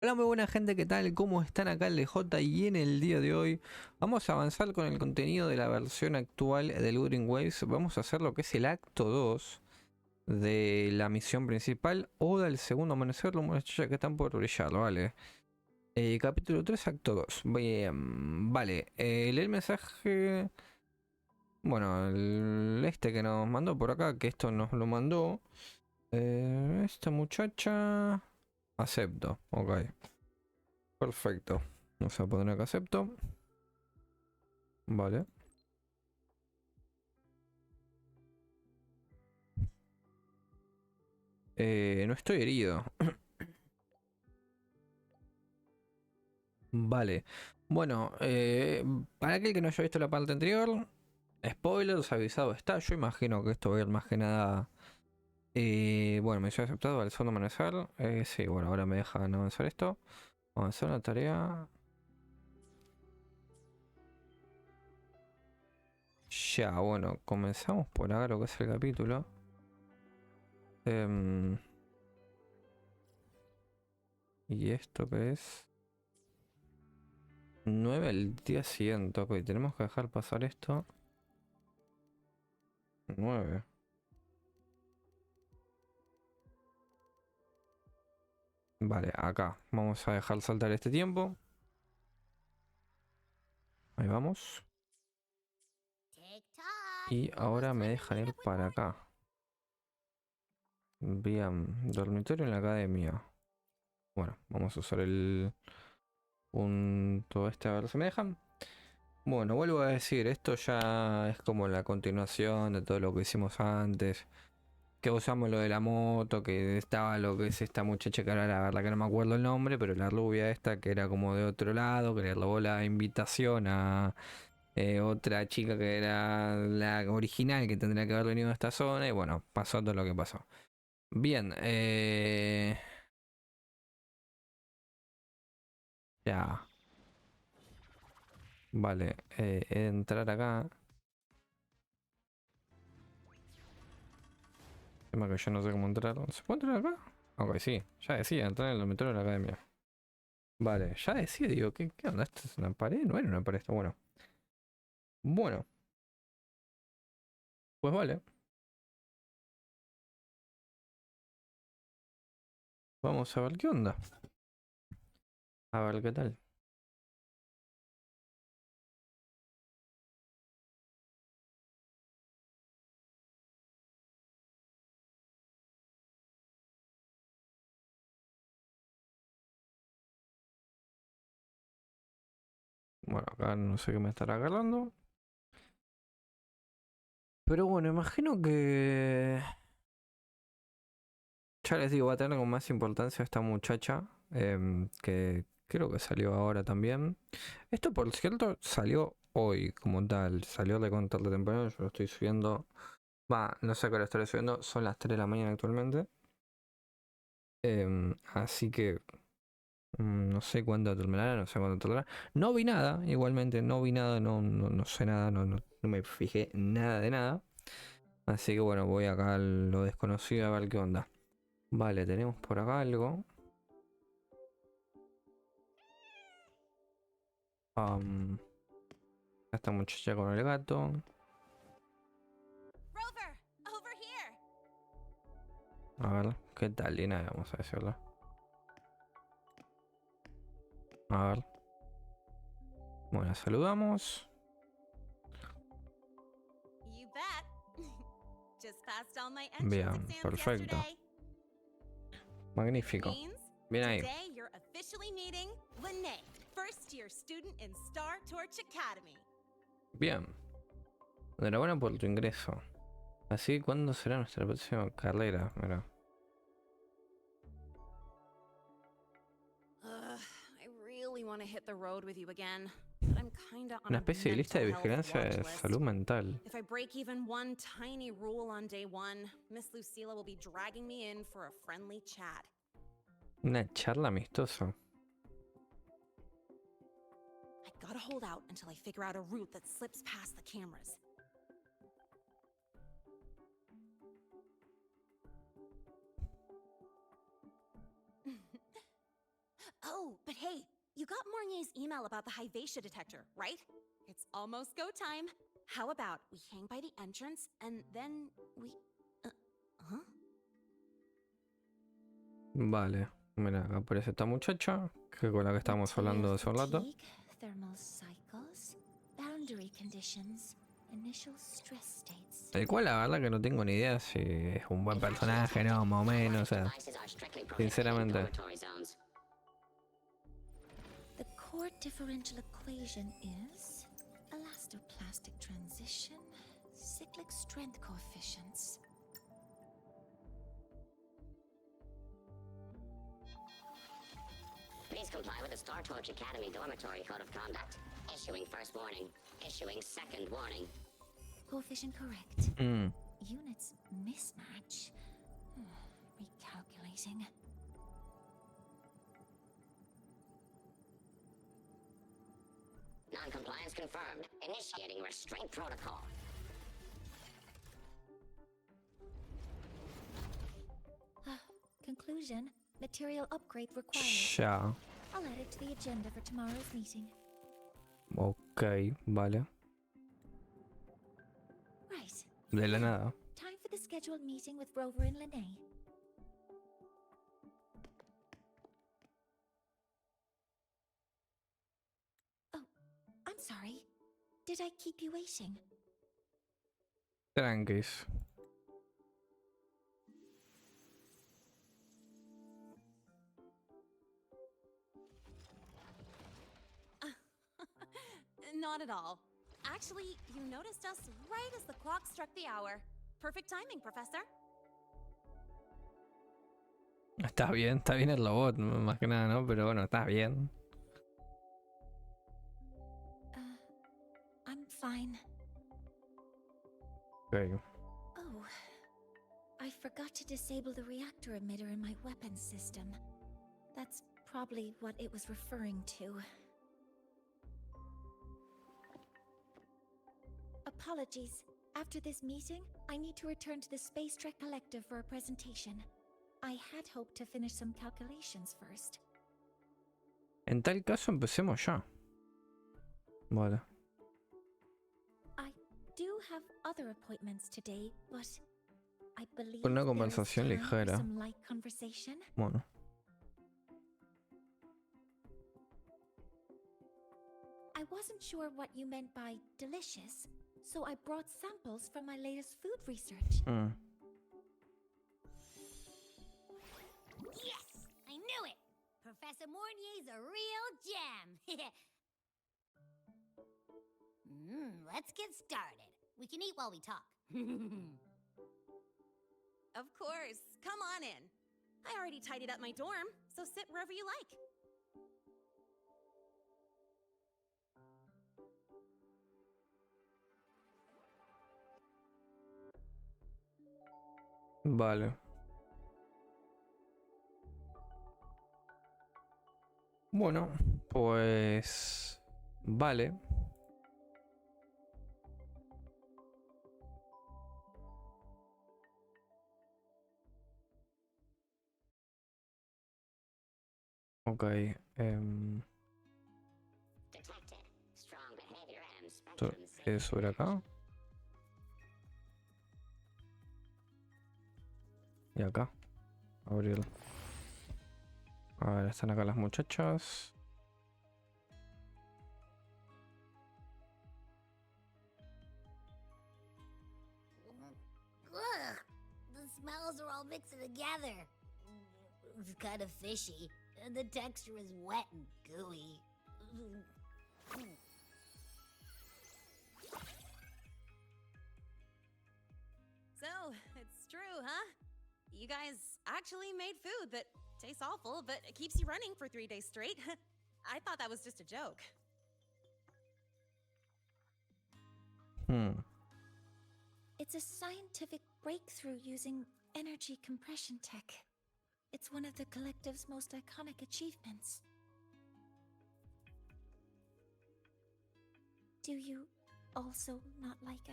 Hola, muy buena gente, ¿qué tal? ¿Cómo están acá ElDejota? Y en el día de hoy vamos a avanzar con el contenido de la versión actual del Wuthering Waves. Vamos a hacer lo que es el acto 2 de la misión principal o del segundo amanecer, los muchachos que están por brillar, ¿vale? Capítulo 3, acto 2. Bien, vale. Lee el mensaje. Bueno, el este que nos mandó por acá, que esto nos lo mandó. Esta muchacha. Acepto, ok. Perfecto. Vamos a poner acá acepto. Vale. No estoy herido. Vale. Bueno, para aquel que no haya visto la parte anterior, spoilers, avisado está. Yo imagino que esto va a ir más que nada. Bueno, me hizo aceptado al segundo amanecer. Sí, bueno, ahora me dejan avanzar esto. Avanzar la tarea. Ya, bueno, comenzamos por acá lo que es el capítulo. ¿Y esto qué es? 9 al día siguiente. Ok, tenemos que dejar pasar esto. 9. Vale, acá. Vamos a dejar saltar este tiempo. Ahí vamos. Y ahora me dejan ir para acá. Bien, dormitorio en la academia. Bueno, vamos a usar el punto este a ver si me dejan. Bueno, vuelvo a decir, esto ya es como la continuación de todo lo que hicimos antes. Que usamos lo de la moto, que estaba lo que es esta muchacha que ahora la verdad que no me acuerdo el nombre, pero la rubia esta que era como de otro lado, que le robó la invitación a otra chica que era la original que tendría que haber venido a esta zona y bueno, pasó todo lo que pasó. Bien, ya, vale, entrar acá. Tema que yo no sé cómo entrar. ¿Se puede entrar acá? Ok, sí, ya decía, entrar en el dormitorio de la academia. Vale, ya decía, digo, ¿qué onda? ¿Esto es una pared? No era una pared, está bueno. Bueno, pues vale, vamos a ver qué onda. A ver qué tal. Bueno, acá no sé qué me estará agarrando. Pero bueno, imagino que... Ya les digo, va a tener con más importancia esta muchacha, que creo que salió ahora también. Esto, por cierto, salió hoy como tal. Salió de Contacto temprano, yo lo estoy subiendo. Va, no sé a qué hora estaré subiendo, son las 3 de la mañana actualmente. Así que no sé cuándo terminará, no sé cuándo terminará. No vi nada, igualmente, no vi nada, no sé nada, no me fijé nada de nada. Así que bueno, voy acá a lo desconocido a ver qué onda. Vale, tenemos por acá algo. Esta muchacha con el gato. A ver, ¿qué tal, Lina? Vamos a decirlo. A ver. Bueno, saludamos. Bien, perfecto. Magnífico. Bien ahí. Bien. Enhorabuena por tu ingreso. Así, ¿cuándo será nuestra próxima carrera? Mira. Una especie de lista de vigilancia de salud mental. If I break even one tiny rule on day one, Miss Lucila will be dragging me in for a friendly chat. Una charla amistosa. I gotta hold out until I figure out a route that slips past the cameras. Oh, but hey, you got Mornye's email about the Hyvatia detector, right? It's almost go time. How about we hang by the entrance and then we... huh? Vale, mira, acá aparece esta muchacha, que con la que estábamos hablando hace un rato. Thermal cycles, boundary conditions, initial stress states. El cual la verdad que no tengo ni idea si es un buen personaje, no, más o menos, o sea, sinceramente. The core differential equation is elastoplastic transition, cyclic strength coefficients. Please comply with the Star Torch Academy Dormitory Code of Conduct. Issuing first warning. Issuing second warning. Coefficient correct. Units mismatch. Recalculating. Non-compliance confirmed. Initiating restraint protocol. Conclusion. Material upgrade required. Ya. I'll add it to the agenda for tomorrow's meeting. Ok, vale. Right. De la nada. Time for the scheduled meeting with Rover and Lene. Oh, I'm sorry. Did I keep you waiting? Tranquis. Not at all. Actually, you noticed us right as the clock struck the hour. Perfect timing, Professor. Está bien el robot, más que nada, ¿no? Pero bueno, está bien. I'm fine. Okay. Oh, I forgot to disable the reactor emitter in my weapons system. That's probably what it was referring to. Apologies. After this meeting, I need to return to the Space Trek Collective for a presentation. I had hoped to finish some calculations first. En tal caso, empecemos ya. Vale. I do have other appointments today, but I believe Una there is conversación time for ligera. some light conversation. Bueno. I wasn't sure what you meant by delicious, so I brought samples from my latest food research. Yes! I knew it! Professor Mornye's a real gem! Let's get started. We can eat while we talk. Of course. Come on in. I already tidied up my dorm, so sit wherever you like. Vale. Bueno, pues... Vale. Ok. Detected. Strong behavior and Esto spectrum es sobre acá. Y acá. Abrir. A ver, están acá las muchachas. Ugh! The smells are all mixed together. It's kind of fishy, and the texture is wet and gooey. So, it's true, huh? You guys actually made food that tastes awful, but it keeps you running for 3 days straight. I thought that was just a joke. It's a scientific breakthrough using energy compression tech. It's one of the collective's most iconic achievements. Do you also not like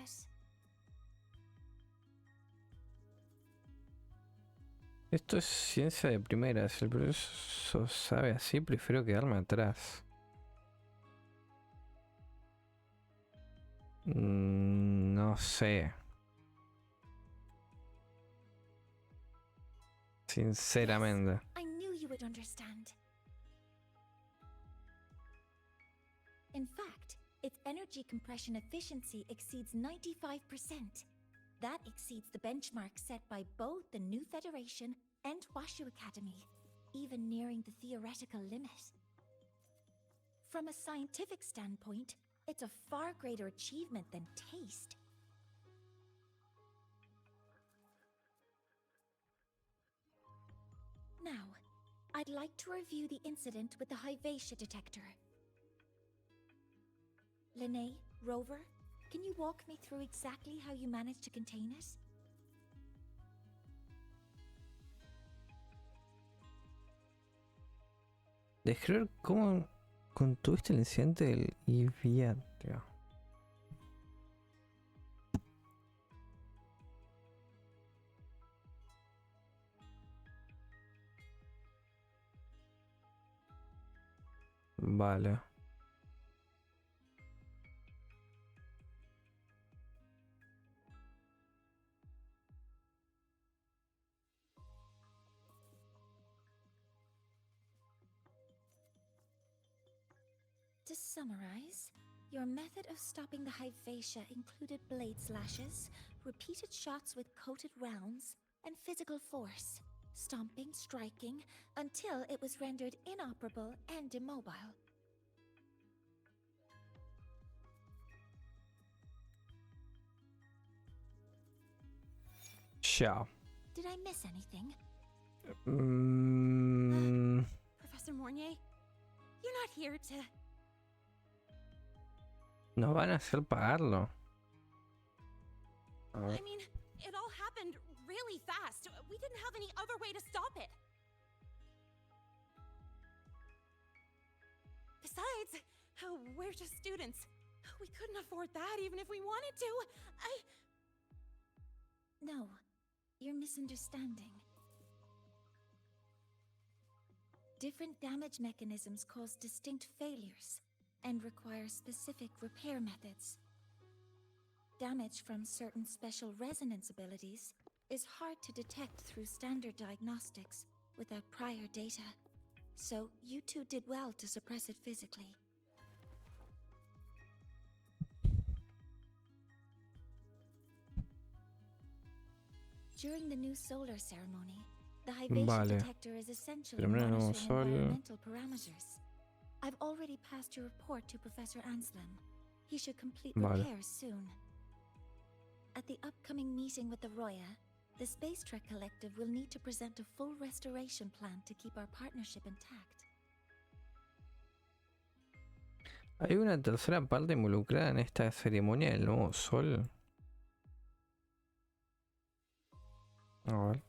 it? Esto es ciencia de primera. Si el profesor sabe así, prefiero quedarme atrás. No sé. Sinceramente. I knew you would understand. In fact, its energy compression efficiency exceeds 95%. That exceeds the benchmark set by both the New Federation and Washu Academy, even nearing the theoretical limit. From a scientific standpoint, it's a far greater achievement than taste. Now, I'd like to review the incident with the Lahai-Roi detector. Lene, Rover, can you walk me through exactly how you managed to contain it? Describir cómo contuviste el incidente del Iviatio. Vale. To summarize, your method of stopping the Lahai-Roi included blade slashes, repeated shots with coated rounds, and physical force, stomping, striking, until it was rendered inoperable and immobile. Chao. Did I miss anything? Professor Mornye, you're not here to... Nos van a hacer pagarlo. A ver. I mean, it all happened really fast. We didn't have any other way to stop it. Besides, we're just students. We couldn't afford that even if we wanted to. No, you're misunderstanding. Different damage mechanisms cause distinct failures and require specific repair methods. Damage from certain special resonance abilities is hard to detect through standard diagnostics without prior data, so you two did well to suppress it physically. During the new solar ceremony, the Lahai-Roi Vale. detector is essential in Primero monitoring sol. environmental parameters. I've already passed your report to Professor Anslem. He should complete Vale. repairs soon. At the upcoming meeting with the Roya, the Space Trek Collective will need to present a full restoration plan to keep our partnership intact. ¿Hay una tercera parte involucrada en esta ceremonia del nuevo sol? A ver.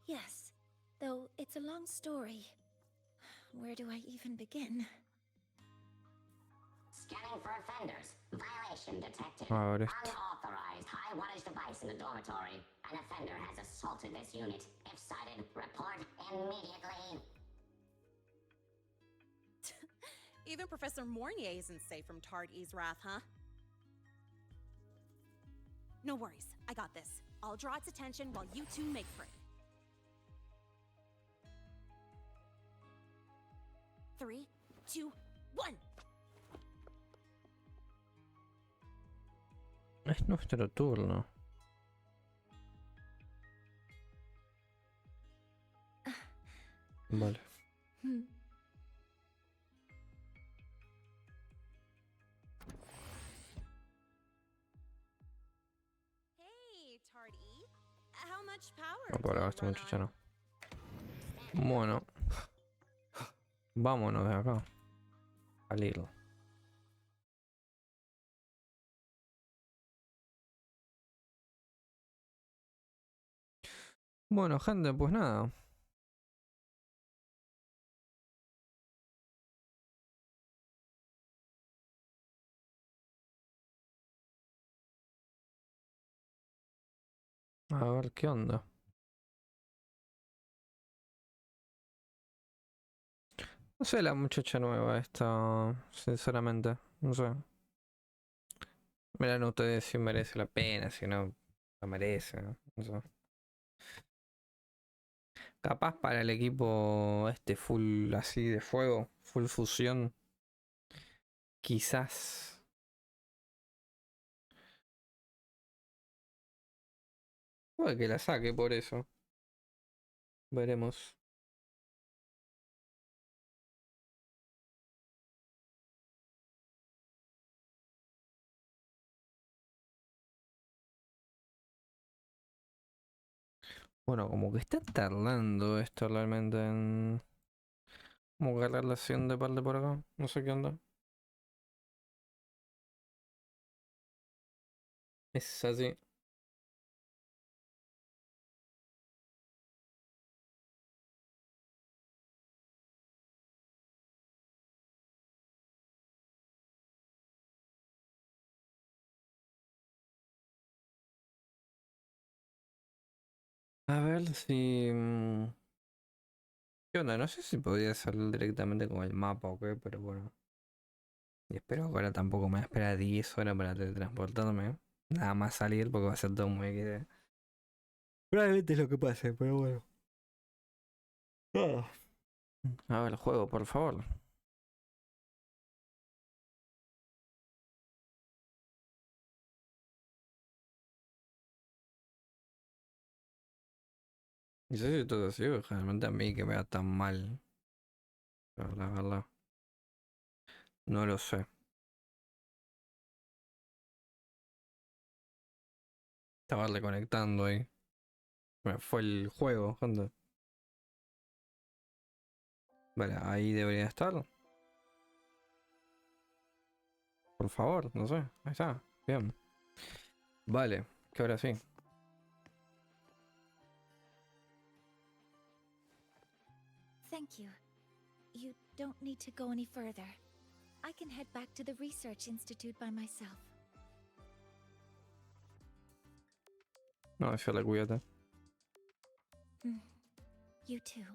Yes, though it's a long story. Where do I even begin? Scanning for offenders. Violation detected. A ver esto. Unauthorized high wattage device in the dormitory. An offender has assaulted this unit. If cited, report immediately. Even Professor Mornye isn't safe from Tard E's wrath, huh? No worries, I got this. I'll draw its attention while you two make for it. 3, 2, 1. Es nuestro turno. Vale. Hey, Tard E. How much power No puedo do grabar you este run muchacho, on? no. Bueno. Vámonos de acá. Salir. Bueno, gente, pues nada. A ver qué onda. No sé, la muchacha nueva esta, sinceramente, no sé. Miren ustedes si merece la pena, si no la merece, ¿no? No sé. Capaz para el equipo este full así de fuego, full fusión, quizás. Puede que la saque por eso. Veremos. Bueno, como que está tardando esto realmente en... Como que la relación de parte por acá. No sé qué onda. Es así. A ver si... ¿Qué onda? No sé si podría salir directamente con el mapa o qué, pero bueno. Y espero que ahora tampoco me va a esperar 10 horas para teletransportarme. Nada más salir porque va a ser todo muy XD. Probablemente es lo que pase, pero bueno. Ah. A ver, juego, por favor. Y sé si todo así, generalmente a mí que me va tan mal. Pero la verdad, no lo sé. Estaba reconectando ahí. Bueno, fue el juego, gente. Vale, ahí debería estar. Por favor, no sé. Ahí está. Bien. Vale, que ahora sí. Thank you. You don't need to go any further. I can head back to the Research Institute by myself. No, decirle cuídate. You too.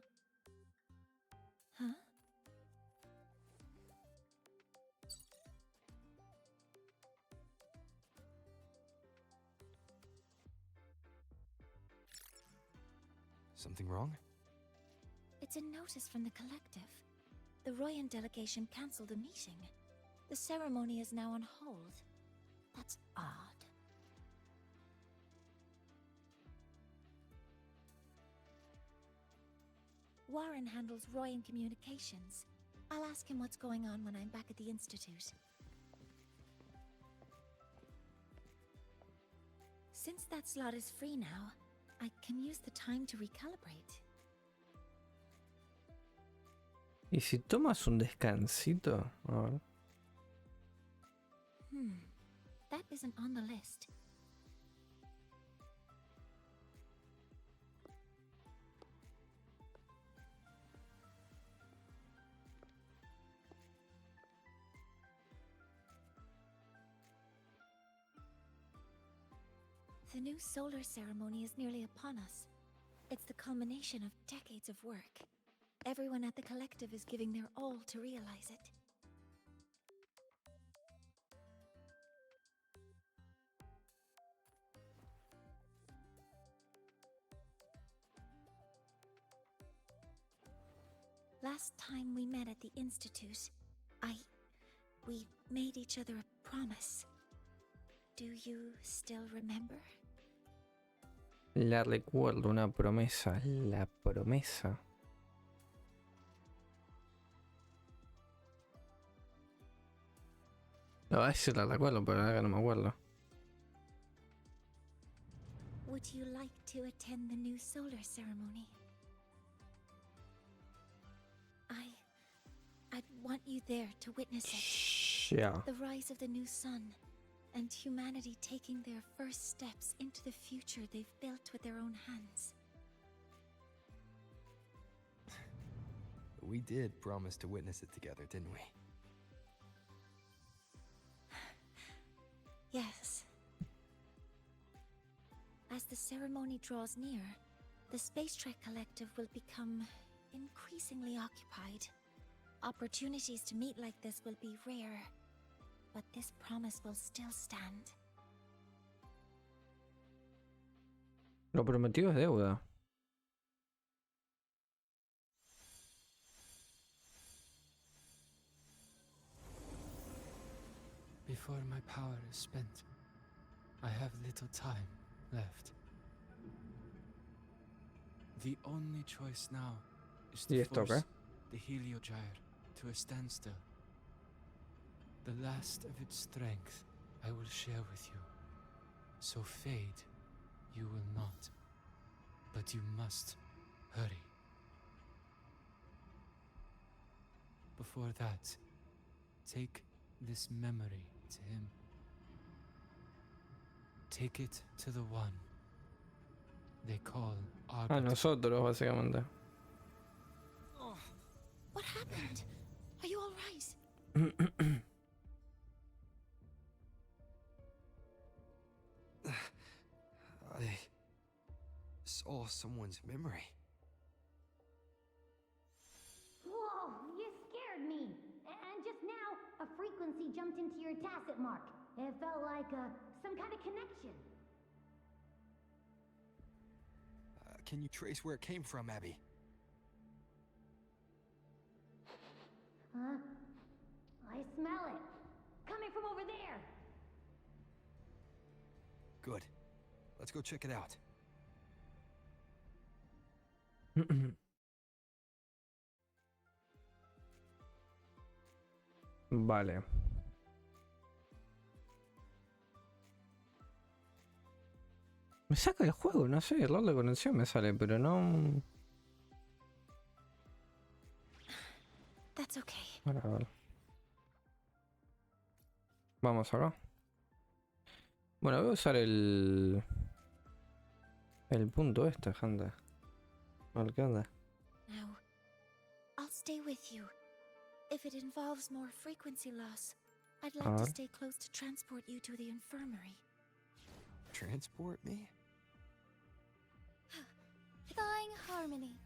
Huh? Something wrong? It's a notice from the collective. The Royan delegation cancelled a meeting. The ceremony is now on hold. That's odd. Warren handles Royan communications. I'll ask him what's going on when I'm back at the Institute. Since that slot is free now, I can use the time to recalibrate. ¿Y si tomas un descansito? A ver. That isn't on the list. The new solar ceremony is nearly upon us. It's the culmination of decades of work. Everyone at the collective is giving their all to realize it. Last time we met at the Institute, we made each other a promise. Do you still remember? La recuerdo, una promesa. La promesa. No, a veces la recuerdo, pero ahora no me acuerdo. Would you like to attend the new solar ceremony? I'd want you there to witness it. Yeah. The rise of the new sun, and humanity taking their first steps into the future they've built with their own hands. We did promise to witness it together, didn't we? Yes. As the ceremony draws near, the Space Trek Collective will become increasingly occupied. Opportunities to meet like this will be rare, but this promise will still stand. Lo prometido es deuda. Before my power is spent, I have little time left. The only choice now is ¿Y to esto qué? force the Heliogyre to a standstill. The last of its strength I will share with you. So fade you will not. But you must hurry. Before that, take this memory to him. Take it to the one they call A Arbiter. nosotros, básicamente. What happened? Are you all right? I saw someone's memory. Whoa, you scared me. And just now, a frequency jumped into your tacit mark. It felt like some kind of connection. Can you trace where it came from, Abby? Huh? I smell it. Coming from over there. Good. Let's go check it out. Vale. Me saca el juego, no sé, error de conexión me sale, pero no... That's okay. A ver. Vamos acá. Bueno, voy a usar el punto este, gente. A ver qué onda. Now, I'll stay with you. If it involves more frequency loss, I'd like to stay close to transport you to the infirmary. Transport me? Flying harmony.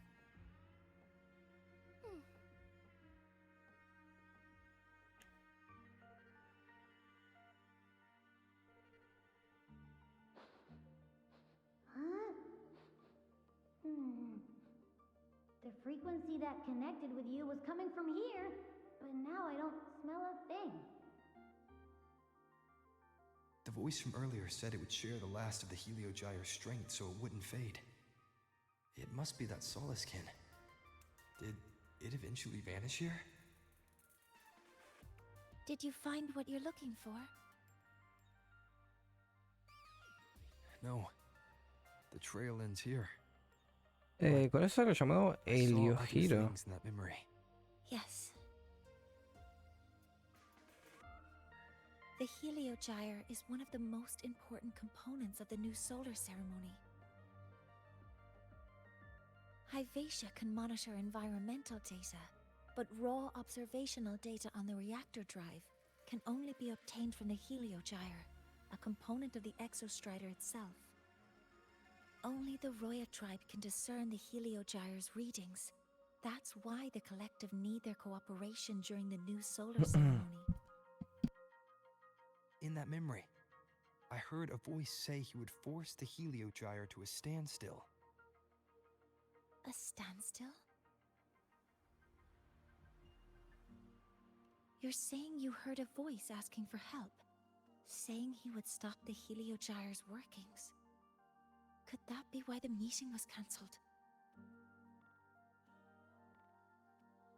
Huh? The frequency that connected with you was coming from here, but now I don't smell a thing. The voice from earlier said it would share the last of the Heliogyre's strength so it wouldn't fade. It must be that Solaskin. Did it eventually vanish here? Did you find what you're looking for? No. The trail ends here. Con eso lo llamado I saw other Heliogiro. things in that memory. Yes. The Heliogyre is one of the most important components of the new solar ceremony. Hyvatia can monitor environmental data, but raw observational data on the reactor drive can only be obtained from the Heliogyre, a component of the Exostrider itself. Only the Roya tribe can discern the Heliogyre's readings. That's why the collective need their cooperation during the new solar ceremony. In that memory, I heard a voice say he would force the Heliogyre to a standstill. A standstill? You're saying you heard a voice asking for help, saying he would stop the Heliogyre's workings. Could that be why the meeting was cancelled?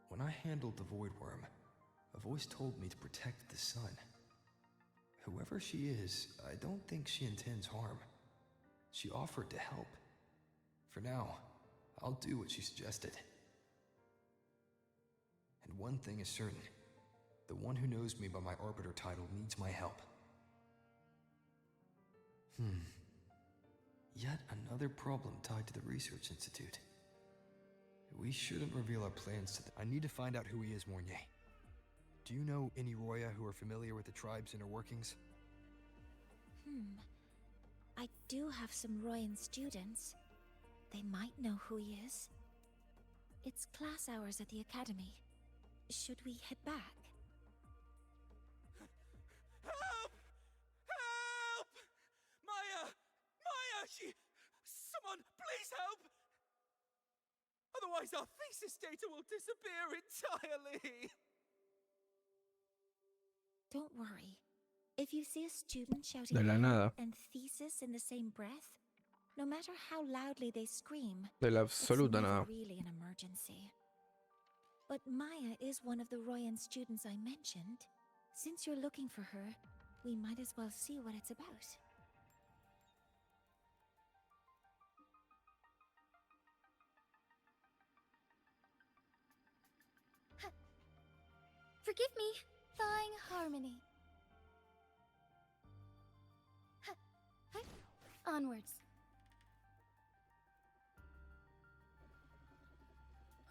When I handled the Void Worm, a voice told me to protect the sun. Whoever she is, I don't think she intends harm. She offered to help. For now, I'll do what she suggested. And one thing is certain. The one who knows me by my Arbiter title needs my help. Yet another problem tied to the Research Institute. We shouldn't reveal our plans to them. I need to find out who he is, Mornye. Do you know any Roya who are familiar with the tribe's inner workings? I do have some Royan students. They might know who he is. It's class hours at the academy. should we head back? Help! Help! Maya! Maya! Someone, please help! Otherwise our thesis data will disappear entirely! Don't worry. If you see a student shouting De la help nada. and thesis in the same breath, no matter how loudly they scream, De la it's absoluta never nada. really an emergency. But Maya is one of the Royan students I mentioned. Since you're looking for her, we might as well see what it's about. Forgive me, thawing harmony. Onwards.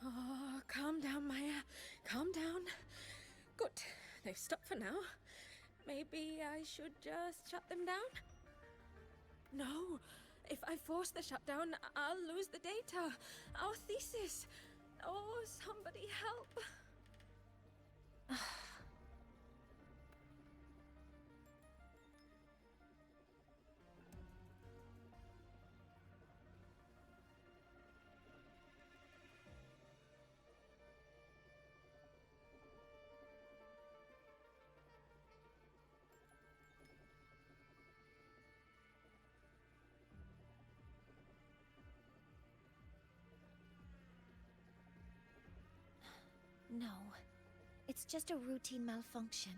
Oh, calm down, Maya. Calm down. Good. They've stopped for now. Maybe I should just shut them down? No. If I force the shutdown, I'll lose the data. Our thesis. Oh, somebody help. No, it's just a routine malfunction.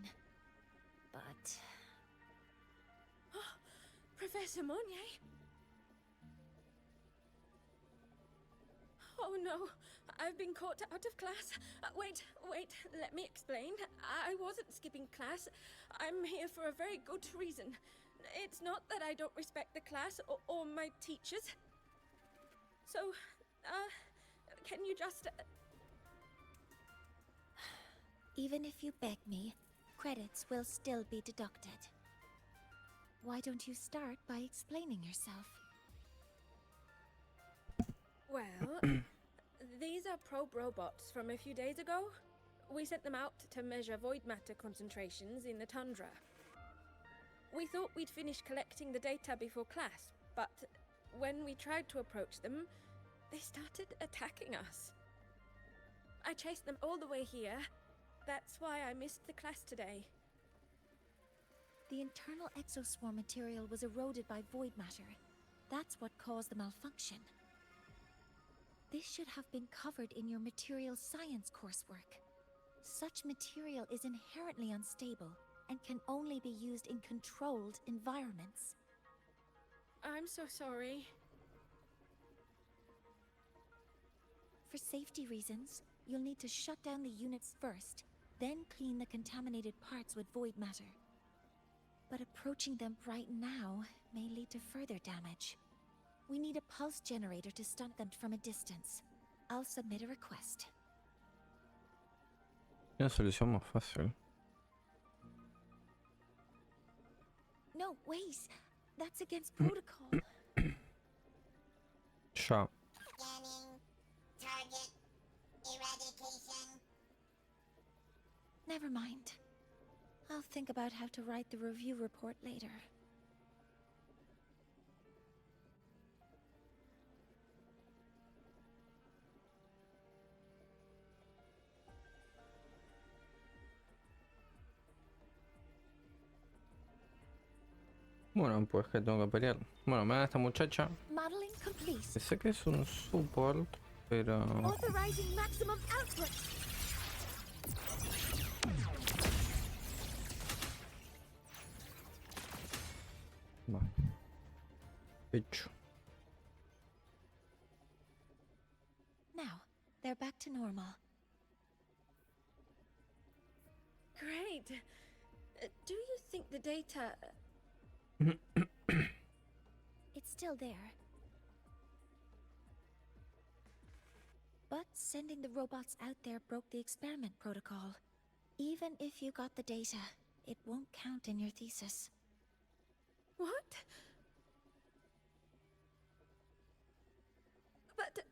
But Professor Mornye? Oh no, I've been caught out of class. Wait, let me explain. I wasn't skipping class. I'm here for a very good reason. It's not that I don't respect the class or my teachers. So, can you just... even if you beg me, credits will still be deducted. Why don't you start by explaining yourself? Well, these are probe robots from a few days ago. We sent them out to measure void matter concentrations in the tundra. We thought we'd finish collecting the data before class, but when we tried to approach them, they started attacking us. I chased them all the way here. That's why I missed the class today. The internal exoswarm material was eroded by void matter. That's what caused the malfunction. This should have been covered in your material science coursework. Such material is inherently unstable and can only be used in controlled environments. I'm so sorry. For safety reasons, you'll need to shut down the units first, then clean the contaminated parts with void matter. But approaching them right now may lead to further damage. We need a pulse generator to stunt them from a distance. I'll submit a request. Una solución más fácil. No, wait. That's against protocol. Ya. Scanning. Target. Eradication. Never mind. I'll think about how to write the review report later. Bueno, pues que tengo que pelear. Bueno, me da esta muchacha. Modeling complete. Sé que es un support, pero... Authorizing maximum output. Vale. Hecho. Now, they're back to normal. Great. Do you think the data... It's still there. But sending the robots out there broke the experiment protocol. Even if you got the data, it won't count in your thesis. What? But...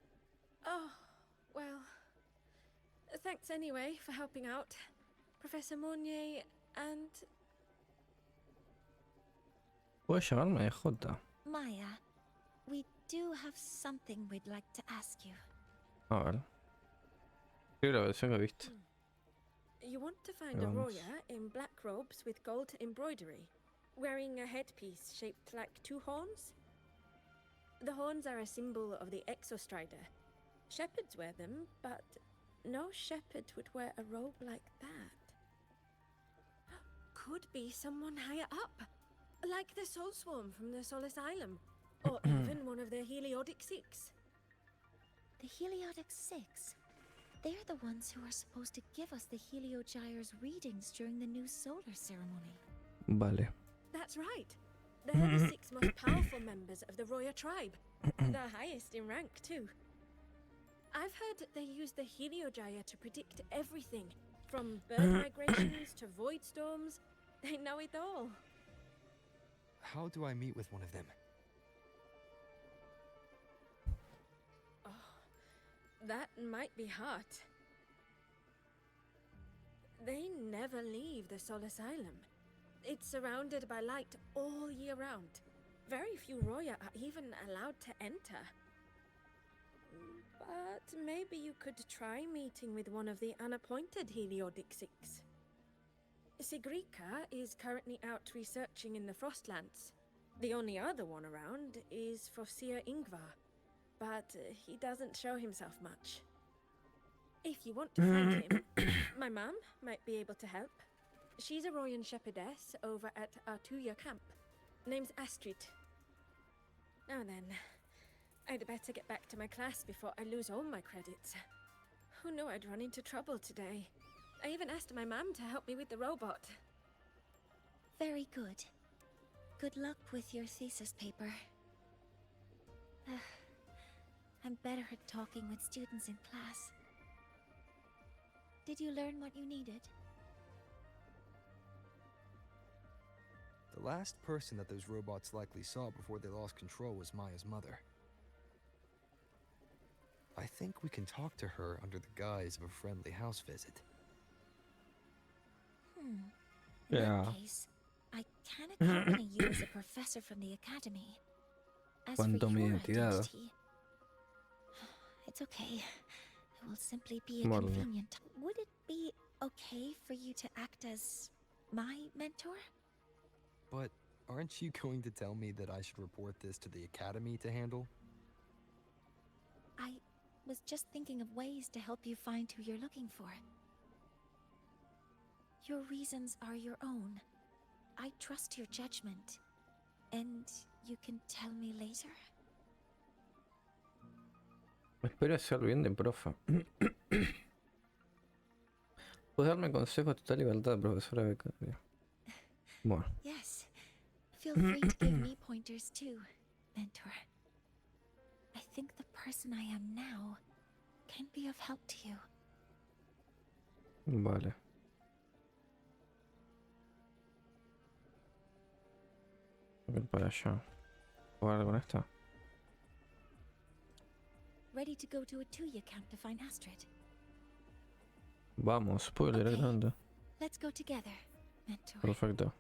oh, well... Thanks anyway for helping out, Professor Mornye and... Puedes llamarme ElDejota. Maya, we do have something we'd like to ask you. A ver. Sí, la versión que viste. You want to find a Roya in black robes with gold embroidery, wearing a headpiece shaped like two horns? The horns are a symbol of the Exostrider. Shepherds wear them, but no shepherd would wear a robe like that. Could be someone higher up, like the Soul Swarm from the Soul Asylum, or even one of the Heliodic Six. The Heliodic Six? They're the ones who are supposed to give us the Heliogyre's readings during the new solar ceremony. Vale. That's right. They're the 6 most powerful members of the Roya tribe. The highest in rank, too. I've heard they use the Heliogyre to predict everything, from bird migrations to void storms. They know it all. How do I meet with one of them? That might be hard. They never leave the Soul Asylum. It's surrounded by light all year round. Very few Roya are even allowed to enter. But maybe you could try meeting with one of the unappointed Heliodic Six. Sigrika is currently out researching in the Frostlands. The only other one around is Fosir Ingvar, but he doesn't show himself much. If you want to find him, my mum might be able to help. She's a Royan shepherdess over at Artuya camp. Name's Astrid. Now then, I'd better get back to my class before I lose all my credits. Who knew I'd run into trouble today? I even asked my mum to help me with the robot. Very good. Good luck with your thesis paper. I'm better at talking with students in class. Did you learn what you needed? The last person that those robots likely saw before they lost control was Maya's mother. I think we can talk to her under the guise of a friendly house visit. In Yeah. that case, I can accompany you as a professor from the academy. As for Cuanto mi your identidad. identity, it's okay. It will simply be a Mornye. convenient. Would it be okay for you to act as my mentor? But aren't you going to tell me that I should report this to the academy to handle? I was just thinking of ways to help you find who you're looking for. Your reasons are your own. I trust your judgment. And you can tell me later? Espero hacer bien de profa. Puedes darme consejos, total libertad, profesora becaria. Bueno. Yes. Feel free to give me pointers too, mentor. I think the person I am now can be of help to you. Vale. Voy a ir para allá. ¿Jugar con esta? Ready to go to a Tuya camp to find Astrid? Vamos, puedo leer Okay. directamente. Let's go together, mentor. Perfecto.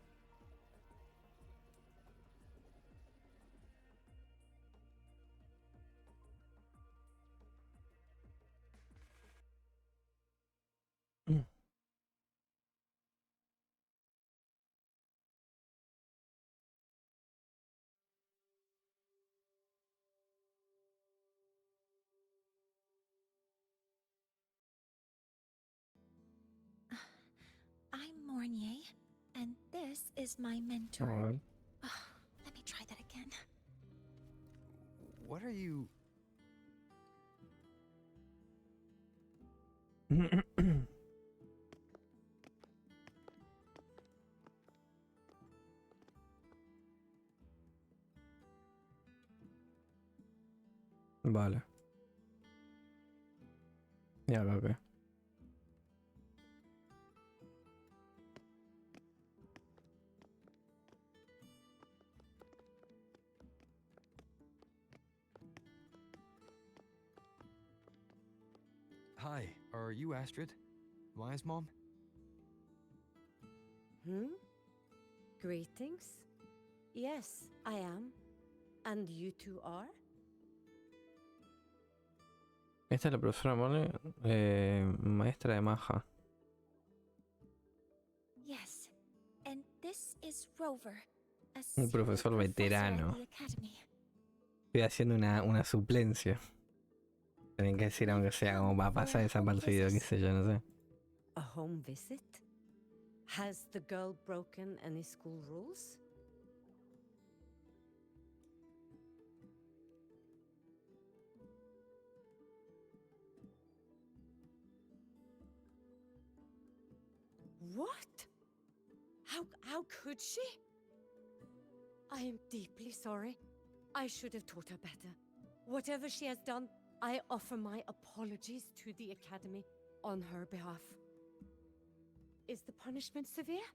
I'm Mornye, and this is my A mentor. ver. Let me try that again. What are you... Vale. Ya acá, ok. Hi, are you Astrid? Maya's mom? Greetings. Yes, I am. And you two are? Esta es la profesora Mornye, maestra de Maja. Yes, and this is Rover, a Un senior profesor professor at veterano. the academy. Estoy haciendo una suplencia. Tienen que decir aunque sea como para pasar desapercibido, qué sé yo, no sé. A home visit? Has the girl broken any school rules? What? How could she? I am deeply sorry. I should have taught her better. Whatever she has done, I offer my apologies to the Academy on her behalf. Is the punishment severe?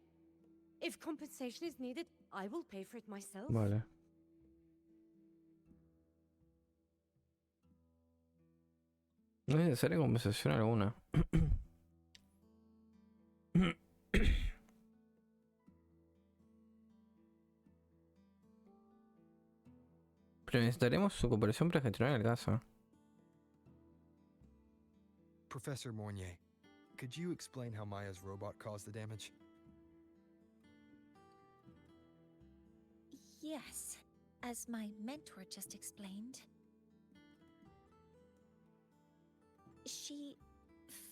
If compensation is needed, I will pay for it myself. Vale. No es necesaria compensación alguna. Pero necesitaremos su cooperación para gestionar el caso. Professor Mornye, could you explain how Maya's robot caused the damage? Yes, as my mentor just explained. She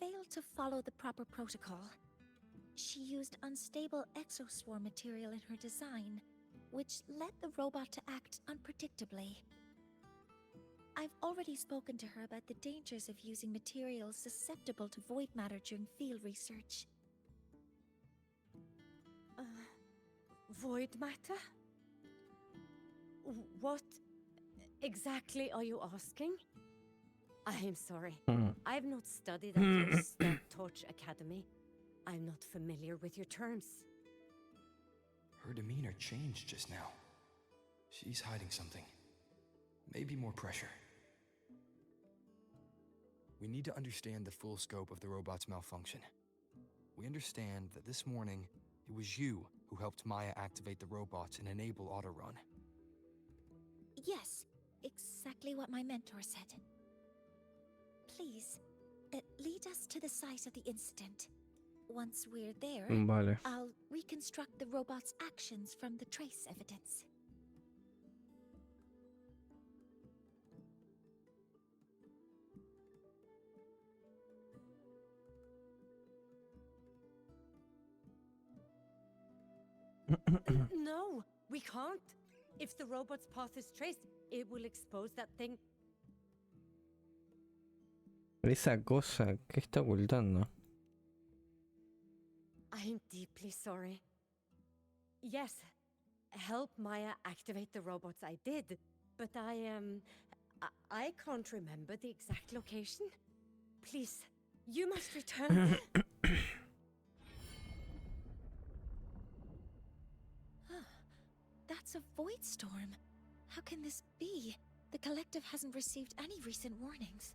failed to follow the proper protocol. She used unstable exoswarm material in her design, which led the robot to act unpredictably. I've already spoken to her about the dangers of using materials susceptible to void matter during field research. Void matter? What exactly are you asking? I am sorry. I have not studied at your Step Torch Academy. I'm not familiar with your terms. Her demeanor changed just now. She's hiding something. Maybe more pressure. We need to understand the full scope of the robot's malfunction. We understand that this morning, it was you who helped Maya activate the robots and enable autorun. Yes, exactly what my mentor said. Please, lead us to the site of the incident. Once we're there, Vale. I'll reconstruct the robot's actions from the trace evidence. No, we can't. If the robot's path is traced, it will expose that thing. Esa cosa, ¿qué está ocultando? I'm deeply sorry. Yes, help Maya activate the robots I did, but I can't remember the exact location. Please, you must return. That's a void storm. How can this be? The collective hasn't received any recent warnings.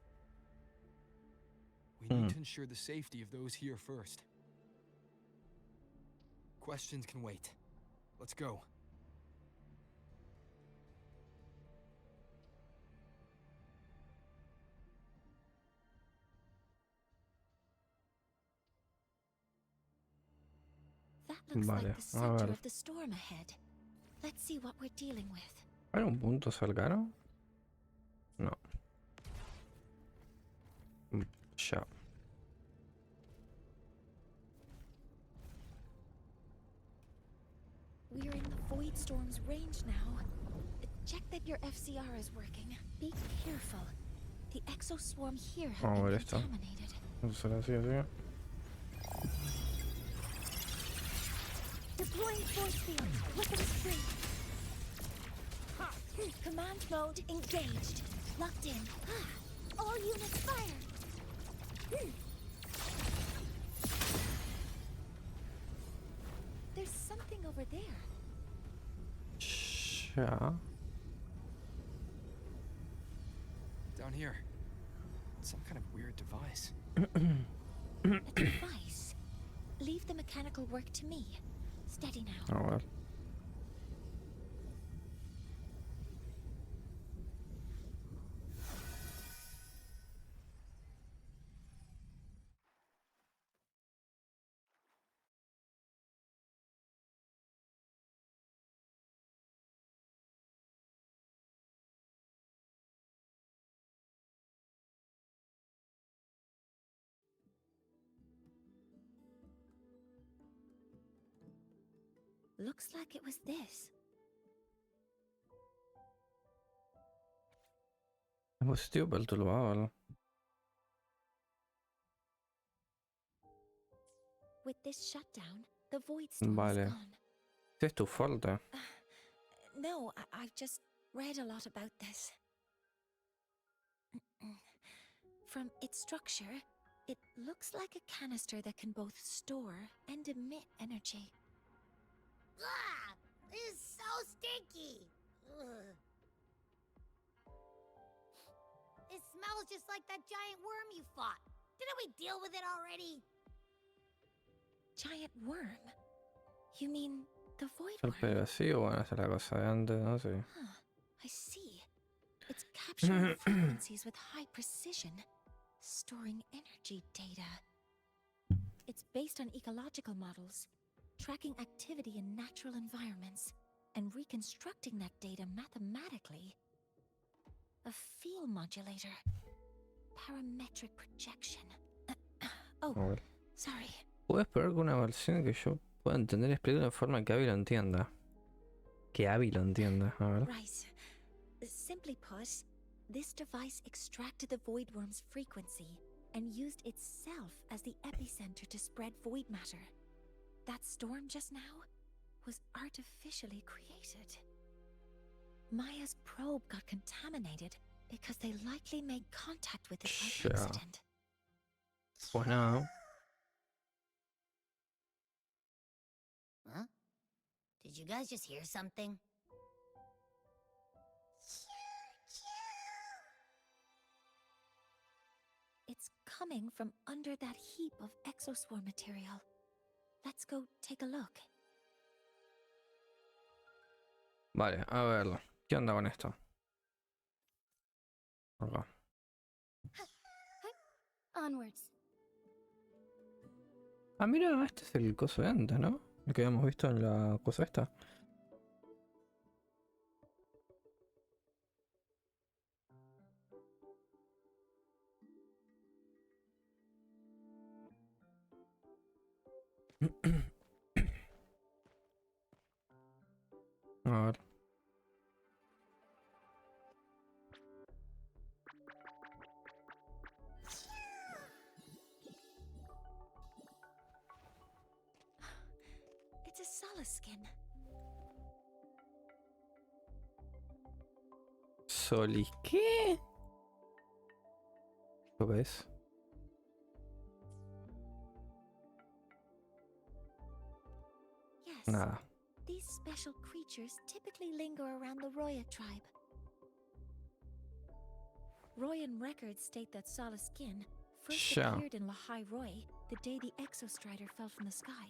We need to ensure the safety of those here first. Questions can wait. Let's go. That looks Vale, like the a center ver. of the storm ahead. Let's see what we're dealing with. ¿Hay un punto cercano? No. Ya. We're in the void storm's range now. Check that your FCR is working. Be careful. The exoswarm here has Vamos a ver been esto. contaminated. Vamos a hacer así, así. Deploying force field. Weapons free. Command mode engaged. Locked in. All units fire. There's something over there. Ya. Down here. Some kind of weird device. A device. Leave the mechanical work to me. Steady now. A ver. Looks like it was this. Dispositivo perturbador. With this shutdown, the void storm is Vale. gone. Este es tu fuerte. No, I've just read a lot about this. From its structure, it looks like a canister that can both store and emit energy. Ugh! This is so stinky! Ugh. It smells just like that giant worm you fought. Didn't we deal with it already? Giant worm? You mean the void El worm? pedacillo, bueno, esa es la cosa de antes, ¿no? Sí. Huh, I see. It's capturing frequencies with high precision, storing energy data. It's based on ecological models, tracking activity in natural environments, and reconstructing that data mathematically. A field modulator. Parametric projection. Oh, A ver. sorry. Puedo esperar con una versión que yo pueda entender y explicar de forma que Abby lo entienda. Que Abby lo entienda, a ver. Right. Simply put, this device extracted the void worm's frequency and used itself as the epicenter to spread void matter. That storm just now was artificially created. Maya's probe got contaminated because they likely made contact with it by Yeah. accident. Pues nada. Huh? Did you guys just hear something? It's coming from under that heap of exoswarm material. Let's go take a look. Vale, a ver. ¿Qué onda con esto? Acá. Onwards. Ah, mira, este es el coso de antes, ¿no? El que habíamos visto en la cosa esta. A ver. It's a solace skin. ¿Solis qué? ¿Lo ves? Yes. Nada. These special creatures typically linger around the Roya tribe. Royan records state that Solace Skin first Sure. appeared in Lahai-Roi the day the Exostrider fell from the sky.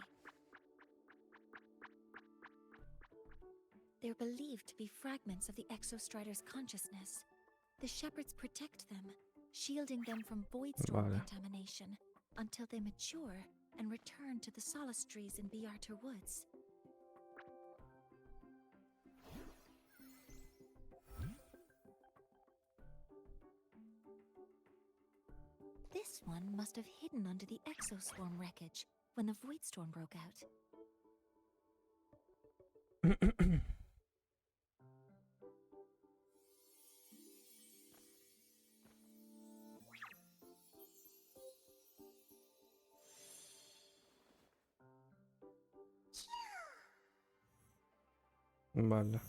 They're believed to be fragments of the Exostrider's consciousness. The shepherds protect them, shielding them from void storm Vale. contamination until they mature and return to the Solace trees in Biarter Woods. This one must have hidden under the exoswarm wreckage when the void storm broke out. Vale.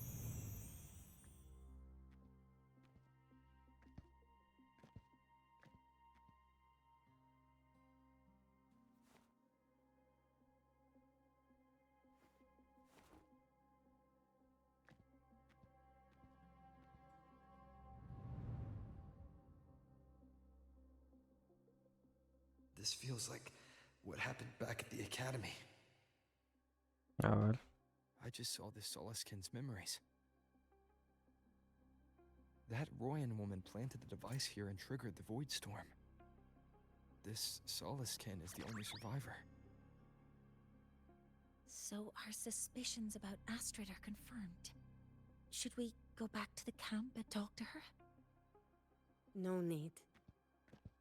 This feels like what happened back at the academy. A ver. I just saw this Soliskin's memories. That Royan woman planted the device here and triggered the Void Storm. This Soliskin is the only survivor. So our suspicions about Astrid are confirmed. Should we go back to the camp and talk to her? No need.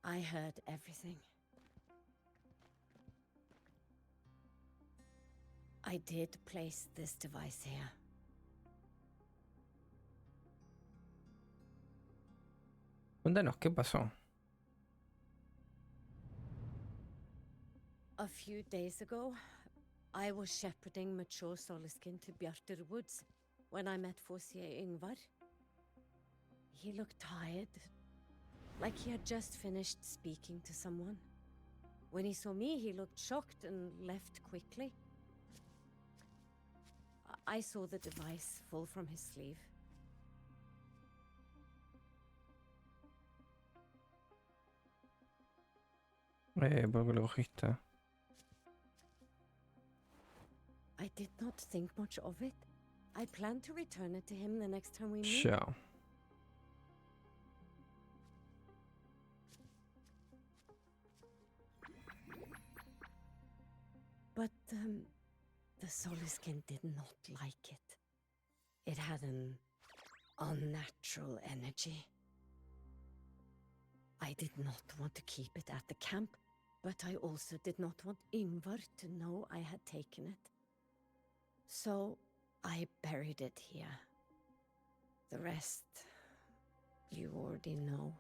I heard everything. I did place this device here. Cuéntanos qué pasó. A few days ago, I was shepherding mature Soliskin to Bjartur Woods when I met Forcier Ingvar. He looked tired, like he had just finished speaking to someone. When he saw me, he looked shocked and left quickly. I saw the device fall from his sleeve. ¿Por qué lo cogiste? I did not think much of it. I plan to return it to him the next time we meet. Ya. But the Soliskin did not like it. It had an unnatural energy. I did not want to keep it at the camp, but I also did not want Ingvar to know I had taken it. So I buried it here. The rest, you already know.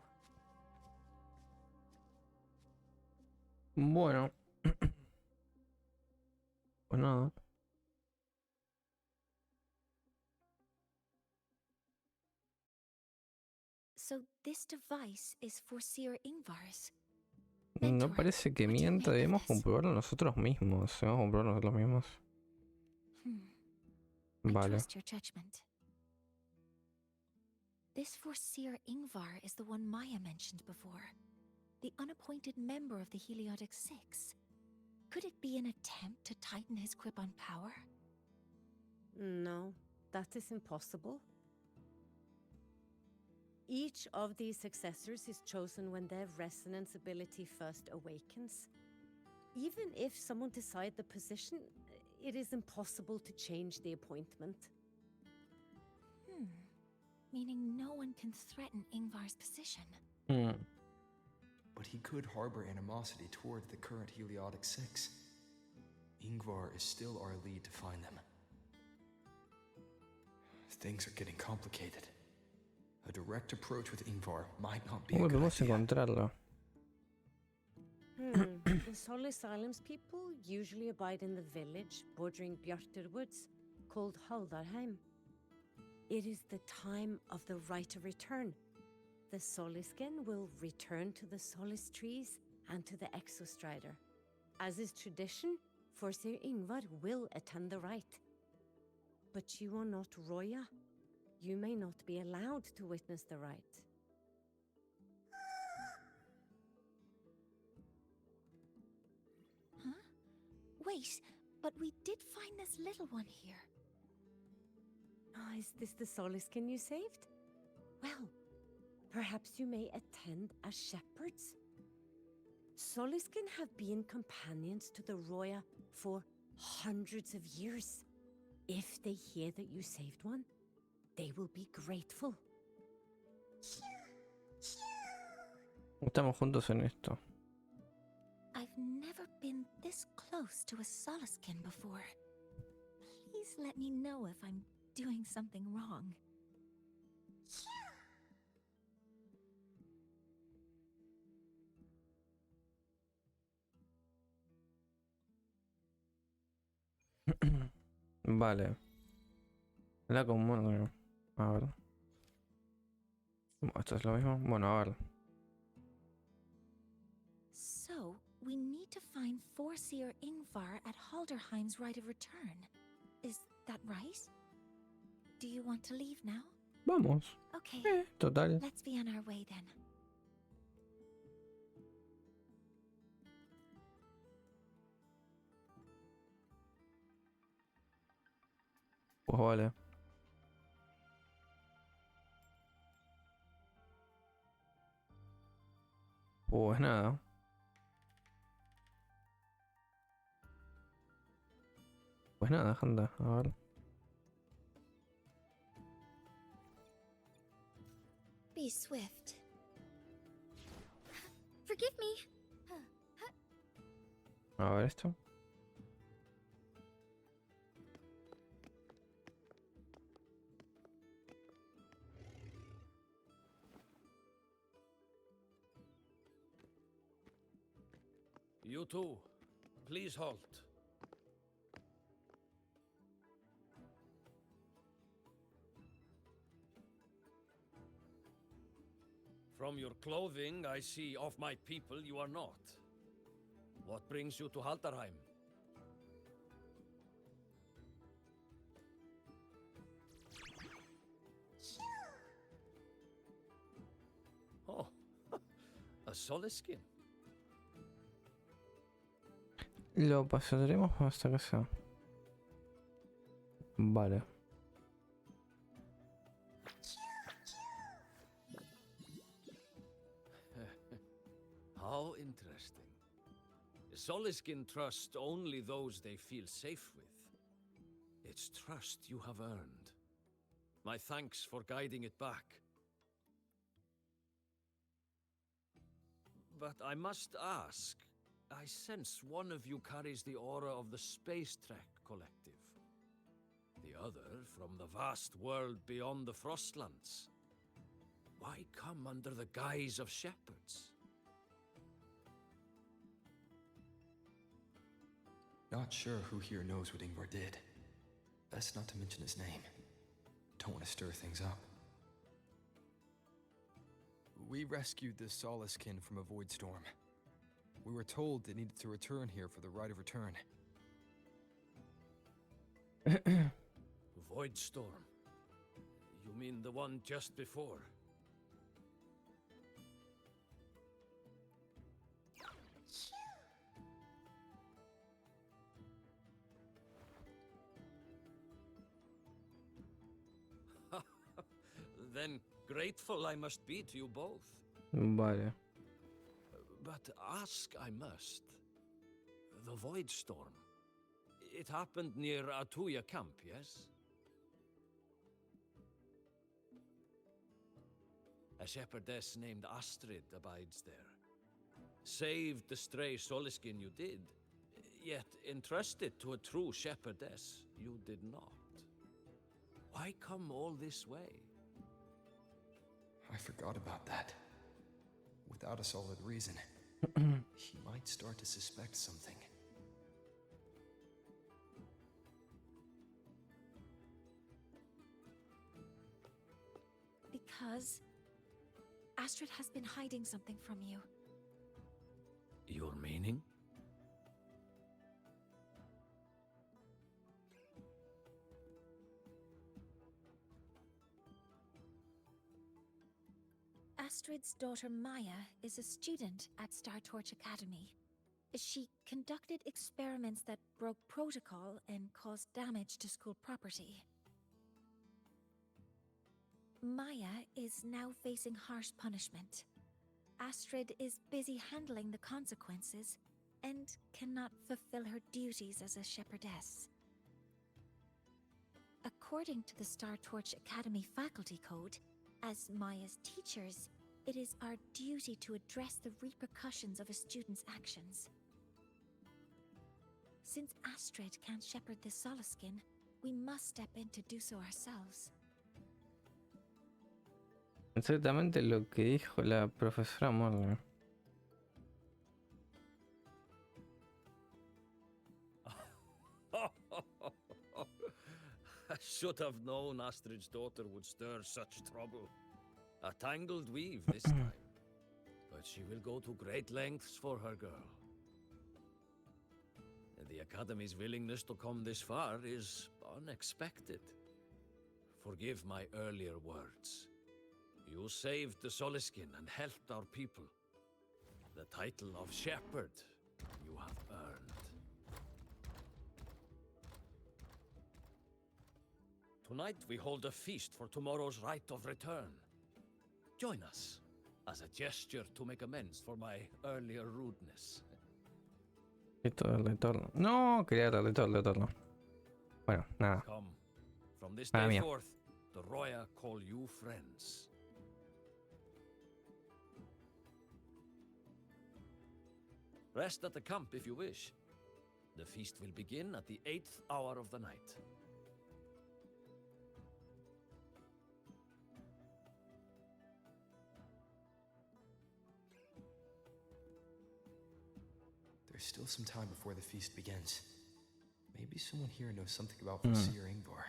Bueno. Pues nada. So this device is for Seer Ingvar's. No parece que what do you mienta, make of debemos this? comprobarlo nosotros mismos. Debemos comprobarlo nosotros mismos. I Vale. trust your judgment. This Forseer Ingvar is the one Maya mentioned before. The unappointed member of the Heliotic Six. Could it be an attempt to tighten his grip on power? No, that is impossible. Each of these successors is chosen when their resonance ability first awakens. Even if someone decides the position, it is impossible to change the appointment. Meaning no one can threaten Ingvar's position. But he could harbor animosity toward the current Heliotic Six. Ingvar is still our lead to find them. Things are getting complicated. A direct approach with Ingvar might not be a good Podemos idea. encontrarlo. The Solis Islands people usually abide in the village bordering Bjartur Woods, called Haldarheim. It is the time of the right of return. The Soliskin will return to the Solis trees and to the Exostrider. As is tradition, Forseer Ingvar will attend the rite. But you are not Roya. You may not be allowed to witness the rite. Huh? Wait, but we did find this little one here. Ah, is this the Soliskin you saved? Well, perhaps you may attend as shepherds. Soliskin have been companions to the Roya for hundreds of years. If they hear that you saved one, they will be grateful. Estamos juntos en esto. I've never been this close to a Soliskin before. Please let me know if I'm doing something wrong. Vale. La común. A ver. Esto es lo mismo. Bueno, a ver. So, we need to find Forseer Ingvar at Halderheim's right of return. Is that right? Do you want to leave now? Vamos. Okay, Total. let's be on our way then. Pues vale. Pues nada. Pues nada, gente. A ver. Be swift. Forgive me. A ver esto. You too. Please halt. From your clothing, I see of my people you are not. What brings you to Halterheim? Oh, a Soliskin. Lo pasaremos hasta casa. Vale. How interesting. Soliskin trust only those they feel safe with. It's trust you have earned. My thanks for guiding it back. But I must ask, I sense one of you carries the aura of the Space Trek Collective. The other from the vast world beyond the Frostlands. Why come under the guise of shepherds? Not sure who here knows what Ingvar did. Best not to mention his name. Don't want to stir things up. We rescued the Soliskin from a void storm. We were told it needed to return here for the rite of return. Void storm? You mean the one just before? Then grateful I must be to you both. Vale. But ask I must. The Void Storm. It happened near Atuya camp, yes? A shepherdess named Astrid abides there. Saved the stray Soliskin you did, yet entrusted to a true shepherdess you did not. Why come all this way? I forgot about that. Without a solid reason, he might start to suspect something. Because Astrid has been hiding something from you. Your meaning? Astrid's daughter Maya is a student at Star Torch Academy. She conducted experiments that broke protocol and caused damage to school property. Maya is now facing harsh punishment. Astrid is busy handling the consequences and cannot fulfill her duties as a shepherdess. According to the Star Torch Academy faculty code, as Maya's teachers, it is our duty to address the repercussions of a student's actions. Since Astrid can't shepherd the Soliskin, we must step in to do so ourselves. Exactamente lo que dijo la profesora Mornye. I should have known Astrid's daughter would stir such trouble. A tangled weave this time. But she will go to great lengths for her girl. The Academy's willingness to come this far is unexpected. Forgive my earlier words. You saved the Soliskin and helped our people. The title of Shepherd you have earned. Tonight we hold a feast for tomorrow's rite of return. Join us as a gesture to make amends for my earlier rudeness. Rito del retorno. No, quería el rito del retorno. Bueno, nada. Come, from this Mala day mía. forth, the Roya call you friends. Rest at the camp if you wish. The feast will begin at the 8th hour of the night. There's still some time before the feast begins. Maybe someone here knows something about Vasir Ingvar.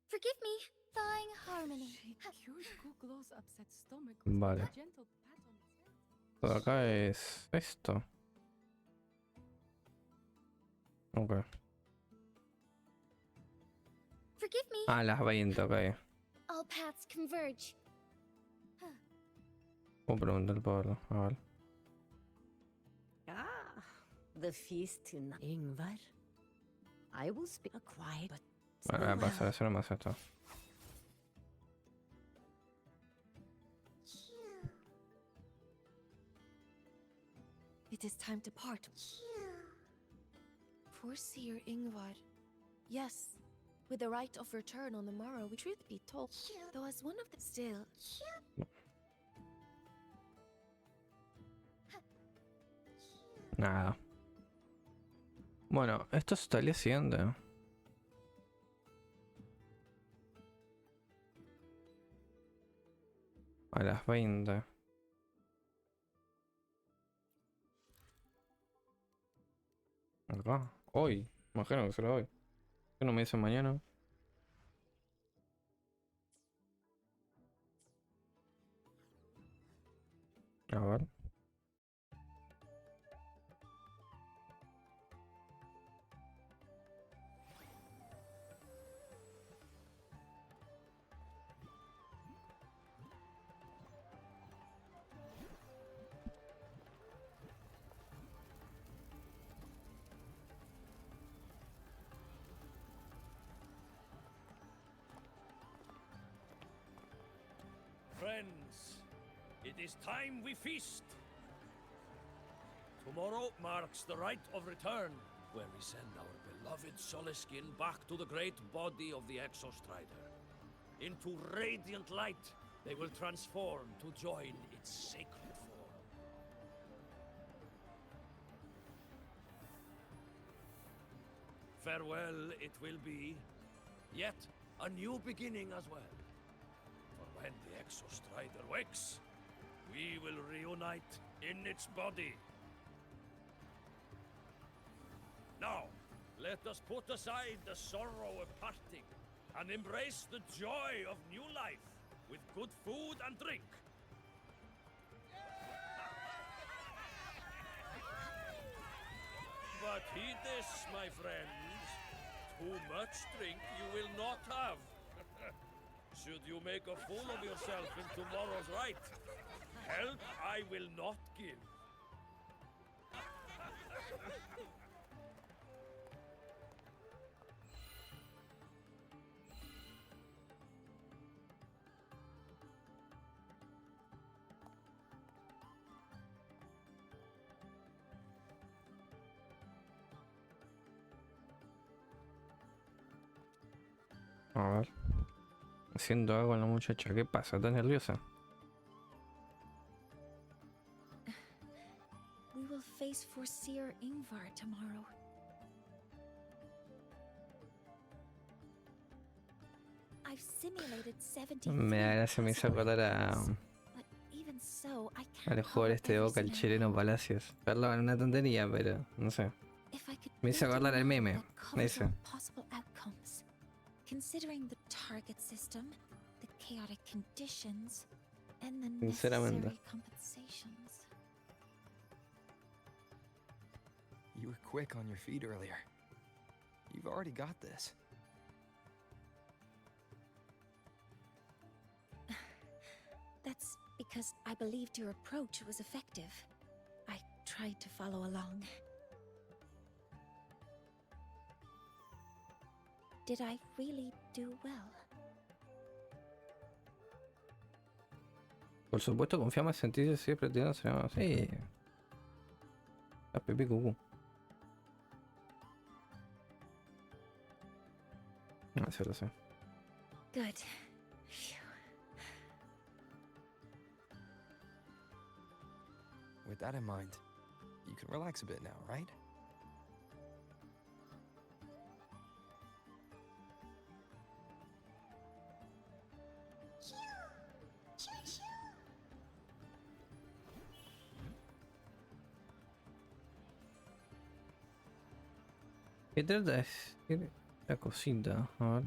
Forgive me. Thawing harmony. Vale. Todo acá es esto. Ok. Forgive me. Ah, las 20, ok. All paths converge. Puedo preguntar por... A ver. Ah, the feast tonight, Ingvar. I will speak a quiet but Bueno, voy a pasar a hacer más esto. It is time to part. For Seer Ingvar. Yes, with the right of return on the morrow, we truth be told, though as one of the still. Nada. Bueno, esto está al día siguiente. A las 20. Acá. Hoy. Imagino que será hoy. ¿Qué no me dicen mañana? A ver. Friends, it is time we feast. Tomorrow marks the rite of return, where we send our beloved Soleskin back to the great body of the Exostrider. Into radiant light, they will transform to join its sacred form. Farewell it will be, yet a new beginning as well. For when the Exostrider wakes, we will reunite in its body. Now, let us put aside the sorrow of parting and embrace the joy of new life with good food and drink. But heed this, my friends. Too much drink you will not have. Should you make a fool of yourself in tomorrow's rite, help I will not give. A ver. Haciendo algo con la muchacha. ¿Qué pasa? ¿Estás nerviosa? We will face for Seer Ingvar tomorrow. I've simulated 70. Me da gracia, me hizo acordar But even so, I al can't jugador cover este de every Boca, el scenario. chileno Palacios. Perdón, una tontería, pero no sé. If I could Me hizo build a acordar al map meme. that covers Ese. all possible outcomes, considering the target system, the chaotic conditions, and the Sinceramente. necessary compensations. You were quick on your feet earlier. You've already got this. That's because I believed your approach was effective. I tried to follow along. did I really do well? Por supuesto, confiamos en ti siempre tienes. Sí. A pipí cucú. No, sí lo sé. Good. Phew. With that in mind, you can relax a bit now, right? ¿Qué trata es? La cosita, a ver.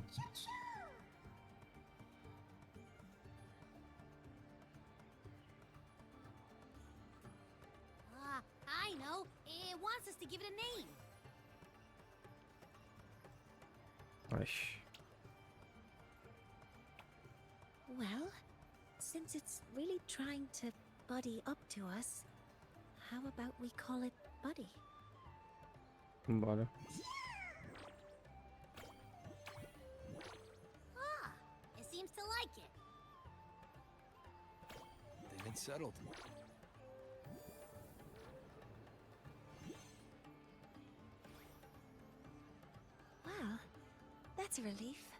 I know. It wants us to give it a name. Ay. Well, since it's really trying to buddy up to us, how about we call it Buddy? Vale. Ah, it seems to like it. Then it's settled. Well, that's a relief.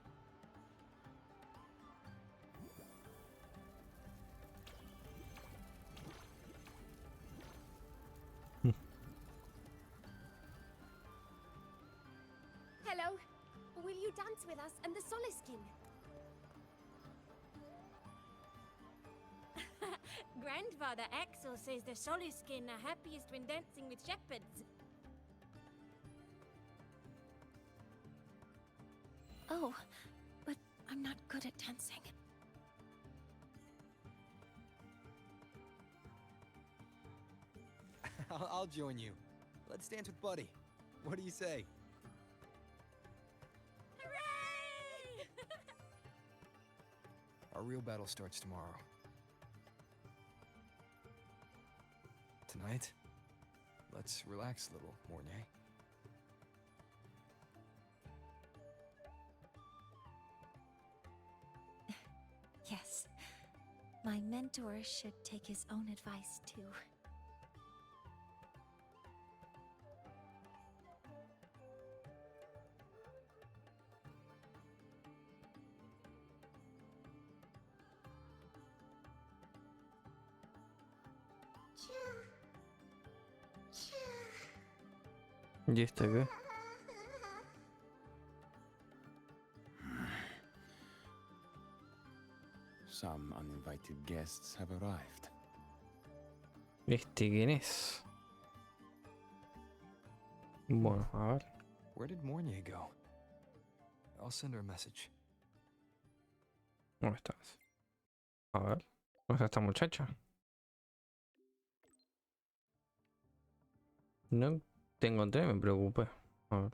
Hello. Will you dance with us and the Soliskin? Grandfather Axel says the Soliskin are happiest when dancing with shepherds. Oh, but I'm not good at dancing. I'll join you. Let's dance with Buddy. What do you say? Hooray! Our real battle starts tomorrow. Tonight, let's relax a little, Mornye. Yes. My mentor should take his own advice too. ¿Y este qué? Some uninvited guests have arrived. ¿Este quién es? Bueno, a ver. Where did Mornye go? I'll send her a message. ¿Dónde estás? A ver. ¿Dónde está esta muchacha? No te encontré, me preocupé. A ver.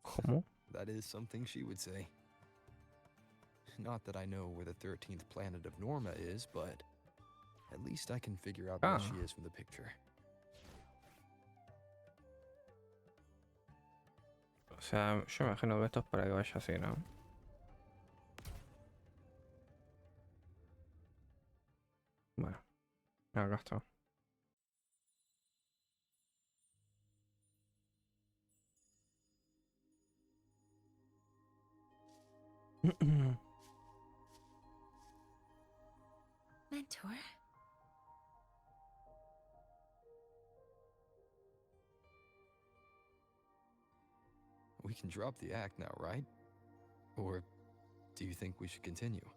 ¿Cómo? That is something she would say. Not that I know where the 13th planet of Norma is, but at least I can figure out where she is from the picture. O sea, yo me imagino que esto es para que vaya así, ¿no? Bueno, acá está. Mentor? We can drop the act now, right? Or do you think we should continue?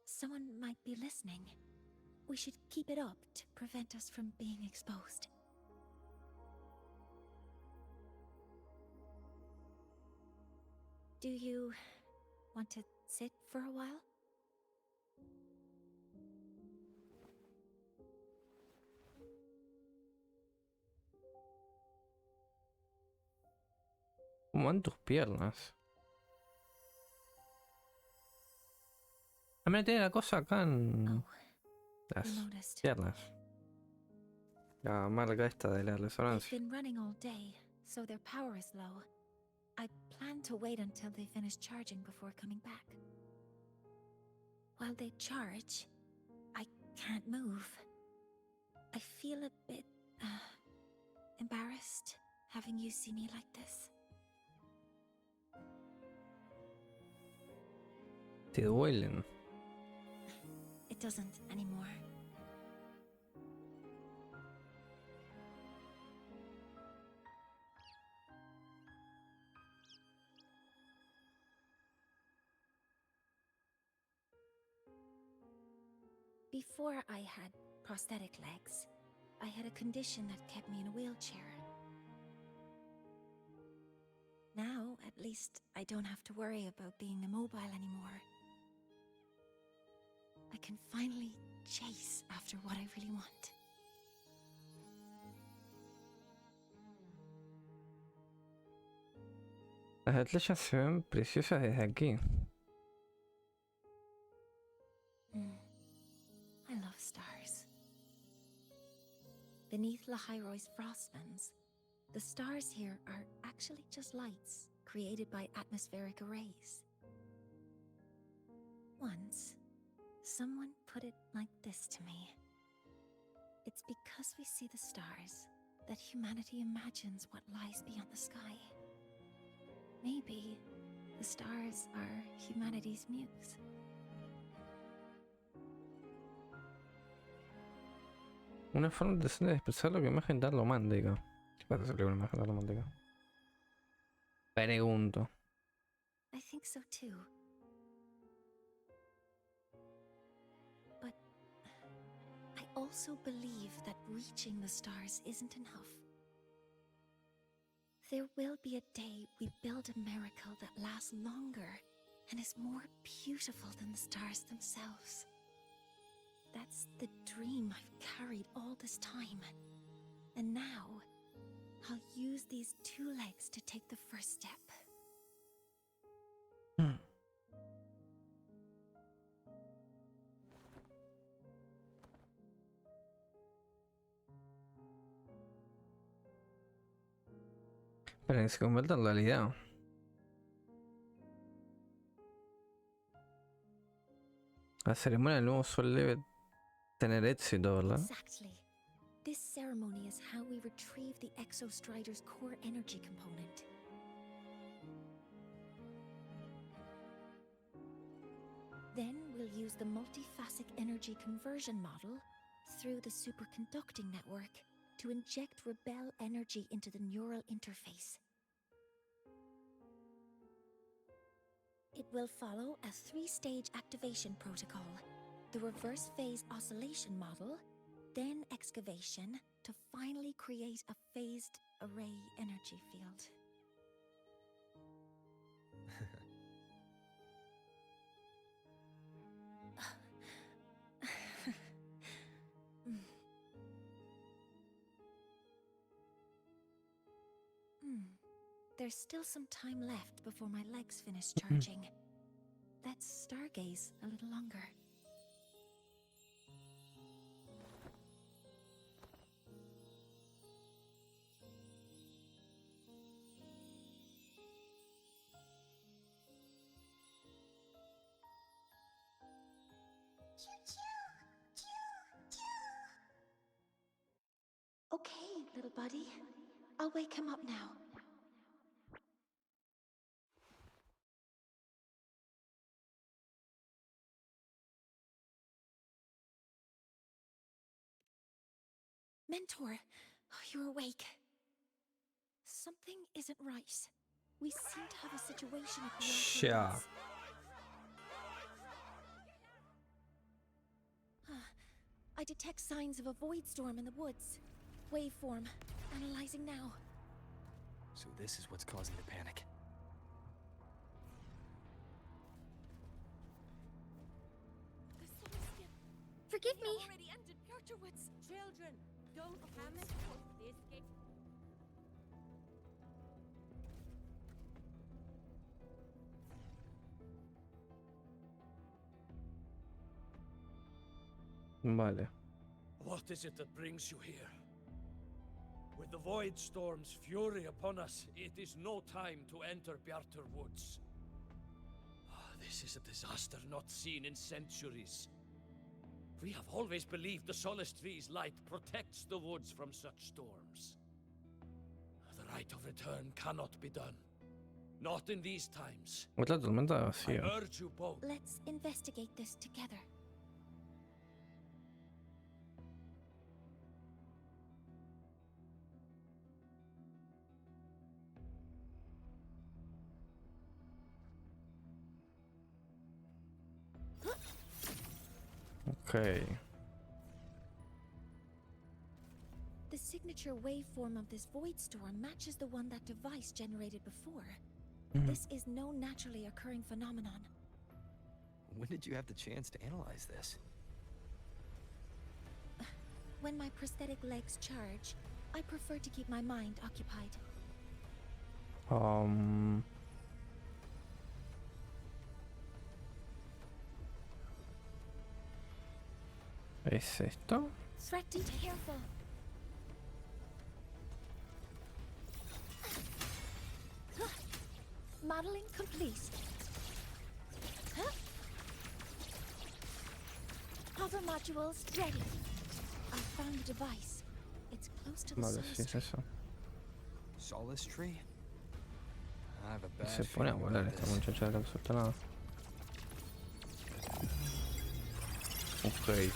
Someone might be listening. We should keep it up to prevent us from being exposed. Do you want to sit for a while? ¿Cómo van tus piernas? También tiene la cosa acá en las piernas. La marca esta de la They've resonancia. been running all day, so their power is low. I plan to wait until they finish charging before coming back. While they charge, I can't move. I feel a bit embarrassed having you see me like this. Te duelen. It doesn't anymore. Before I had prosthetic legs, I had a condition that kept me in a wheelchair. Now, at least, I don't have to worry about being immobile anymore. I can finally chase after what I really want. Las estrellas se ven preciosas desde aquí. I love stars. Beneath Lahai-Roi's frostlands, the stars here are actually just lights created by atmospheric arrays. Once, someone put it like this to me. It's because we see the stars that humanity imagines what lies beyond the sky. Maybe the stars are humanity's muse. Una forma interesante de expresar lo que imagen tan romántica. ¿Qué pasa sobre una imagen tan romántica? Pregunto. I think so too. But I also believe that reaching the stars isn't enough. There will be a day we build a miracle that lasts longer and is more beautiful than the stars themselves. That's the dream I've carried all this time. And now, I'll use these two legs to take the first step. Para que se convierta en realidad. La ceremonia del nuevo sol debe tener éxito, ¿verdad? Exactly. This ceremony is how we retrieve the Exostrider's core energy component. Then we'll use the multiphasic energy conversion model through the superconducting network to inject rebel energy into the neural interface. It will follow a 3-stage activation protocol: the reverse phase oscillation model, then excavation, to finally create a phased array energy field. There's still some time left before my legs finish charging. Let's stargaze a little longer. Okay, little buddy. I'll wake him up now. Mentor, you're awake. Something isn't right. We seem to have a situation at the Sure. I detect signs of a void storm in the woods. Waveform. Analyzing now. So this is what's causing the panic. Forgive me. Already ended Woods. Children, don't panic. This game. Vale. What is it that brings you here? With the Void Storm's fury upon us, it is no time to enter Bjartur Woods. This is a disaster not seen in centuries. We have always believed the Solace Tree's light protects the woods from such storms. The rite of return cannot be done. Not in these times. Otra tormenta I vacía. urge you both. Let's investigate this together. Okay. The signature waveform of this void storm matches the one that device generated before. This is no naturally occurring phenomenon. When did you have the chance to analyze this? When my prosthetic legs charge, I prefer to keep my mind occupied. ¿Es esto? Threat to careful. Modeling complete. Hover modules ready. I found the device. It's close to the Vale, Solace sí es Tree. eso. Solace Tree? I have a bad Se pone a feeling volar about esta this. muchacha de la absoluta. Ok.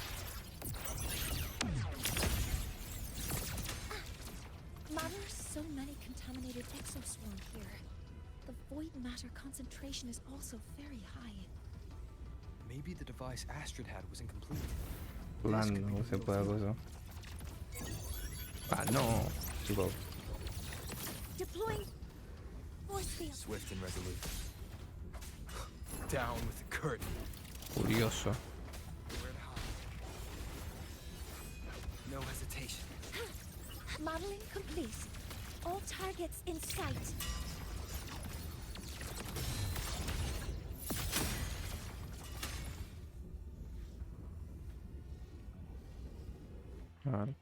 There's so many contaminated exoswarm here. The void matter concentration is also very high. Maybe the device Astrid had was incomplete. Blando, se puede cosa. Ah, no. Tipo, Deploying force field. Swift and resolute. Down with the curtain. curioso. Where to hide. No hesitation. Modeling complete. All targets in sight. Vale.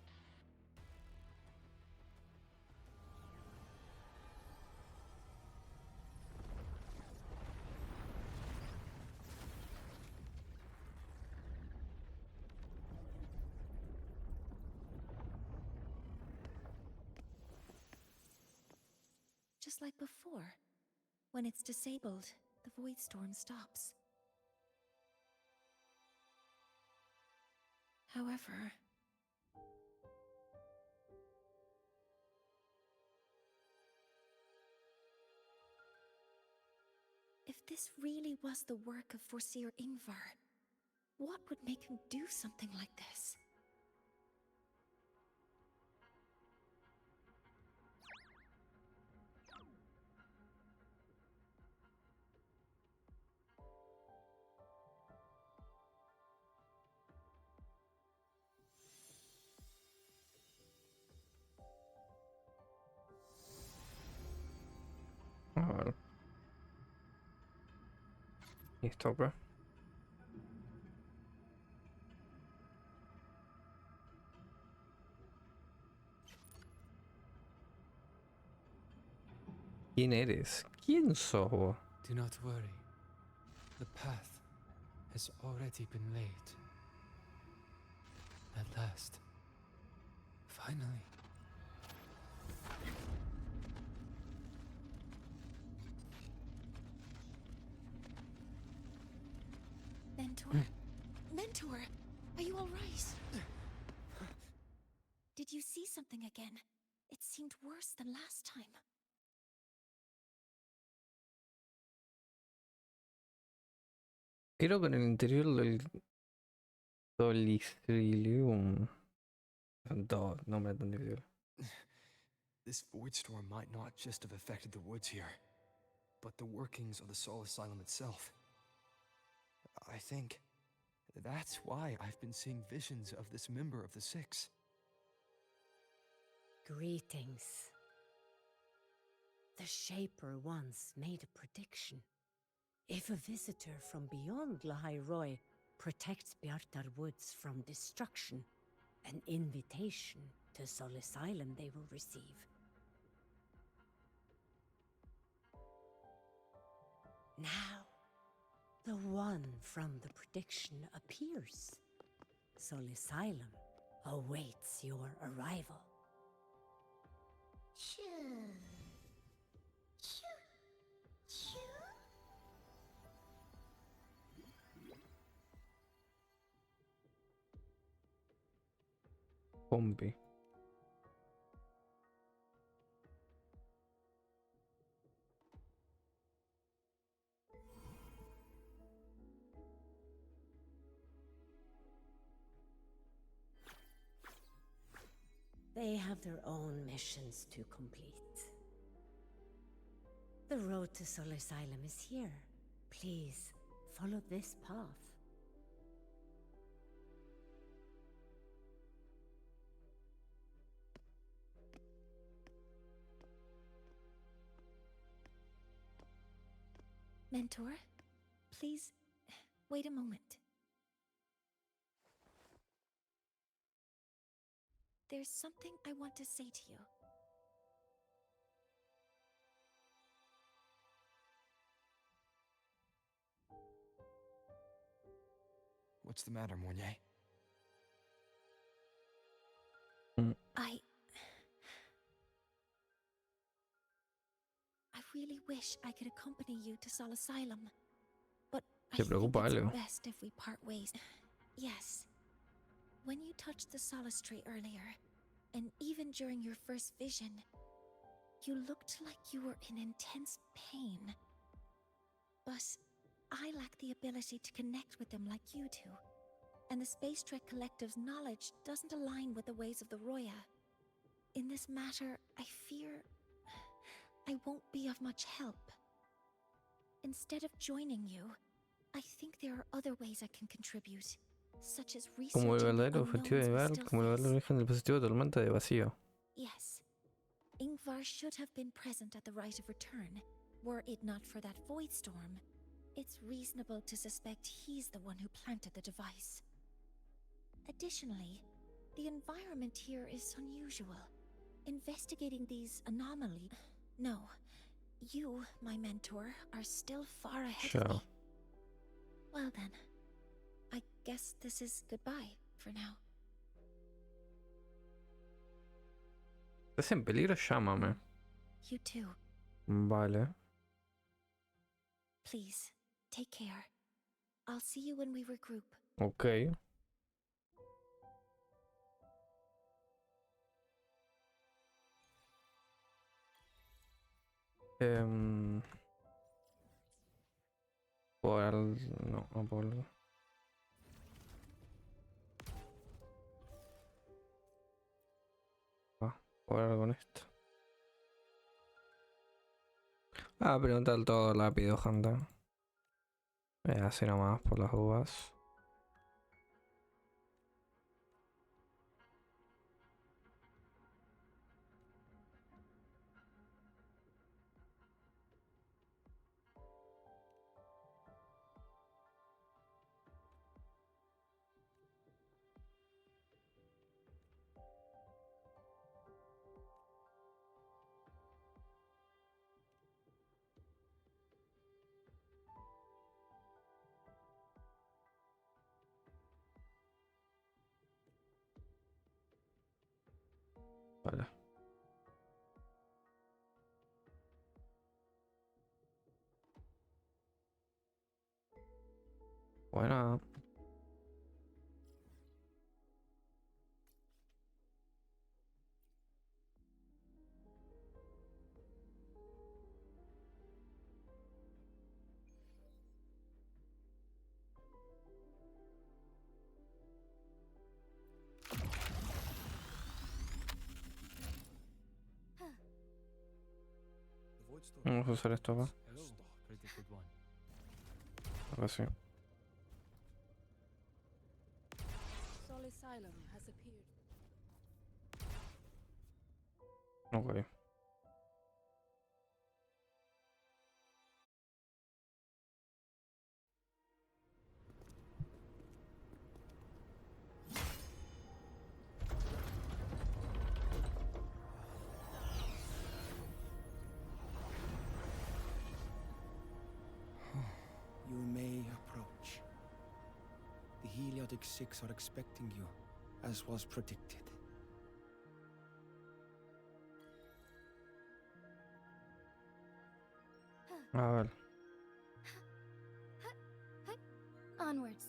Just like before. When it's disabled, the void storm stops. However, if this really was the work of Foreseer Ingvar, what would make him do something like this? A ver. ¿Y esto qué? ¿Quién eres? ¿Quién sos vos? Do not worry. The path has already been laid. At last. Finally. Mentor? Mentor, are you all right? Did you see something again? It seemed worse than last time. Creo que en el interior del Dolithrium. Son todos nombres tan difíciles. This void storm might not just have affected the woods here, but the workings of the Soul Asylum itself. I think that's why I've been seeing visions of this member of the Six. Greetings. The Shaper once made a prediction. If a visitor from beyond Lahai-Roi protects Bjartar Woods from destruction. An invitation to Sol Asylum they will receive. Now, the one from the prediction appears. Sol Asylum awaits your arrival. Pompi. They have their own missions to complete. The road to Sol Asylum is here. Please, follow this path. Mentor, please wait a moment. There's something I want to say to you. What's the matter, Mornye? I really wish I could accompany you to Sol Asylum, but I ¿Te think preocupa it's algo? best if we part ways. Yes. When you touched the Solace Tree earlier, and even during your first vision, you looked like you were in intense pain. But I lack the ability to connect with them like you do, and the Space Trek Collective's knowledge doesn't align with the ways of the Roya. In this matter, I fear I won't be of much help. Instead of joining you, I think there are other ways I can contribute, such as Como el researching the verdadero objetivo unknowns de we Val, still como el verdadero face. origen del positivo de tormenta de vacío. Yes, Ingvar should have been present at the rite of return, were it not for that void storm. It's reasonable to suspect he's the one who planted the device. Additionally, the environment here is unusual. Investigating these anomalies... No, you, my mentor, are still far ahead of me. Well then, I guess this is goodbye for now. ¿Estás en peligro? Llámame. You too. Vale. Please, take care. I'll see you when we regroup. Ok. No, no puedo. Puedo hablar con esto. Preguntar todo rápido, gente. Así nomás por las uvas. Vale. Bueno. Vamos a usar esto acá. Ahora sí. Sol Asylum has appeared. Ok. Exotic Six are expecting you, as was predicted. A ver. Onwards.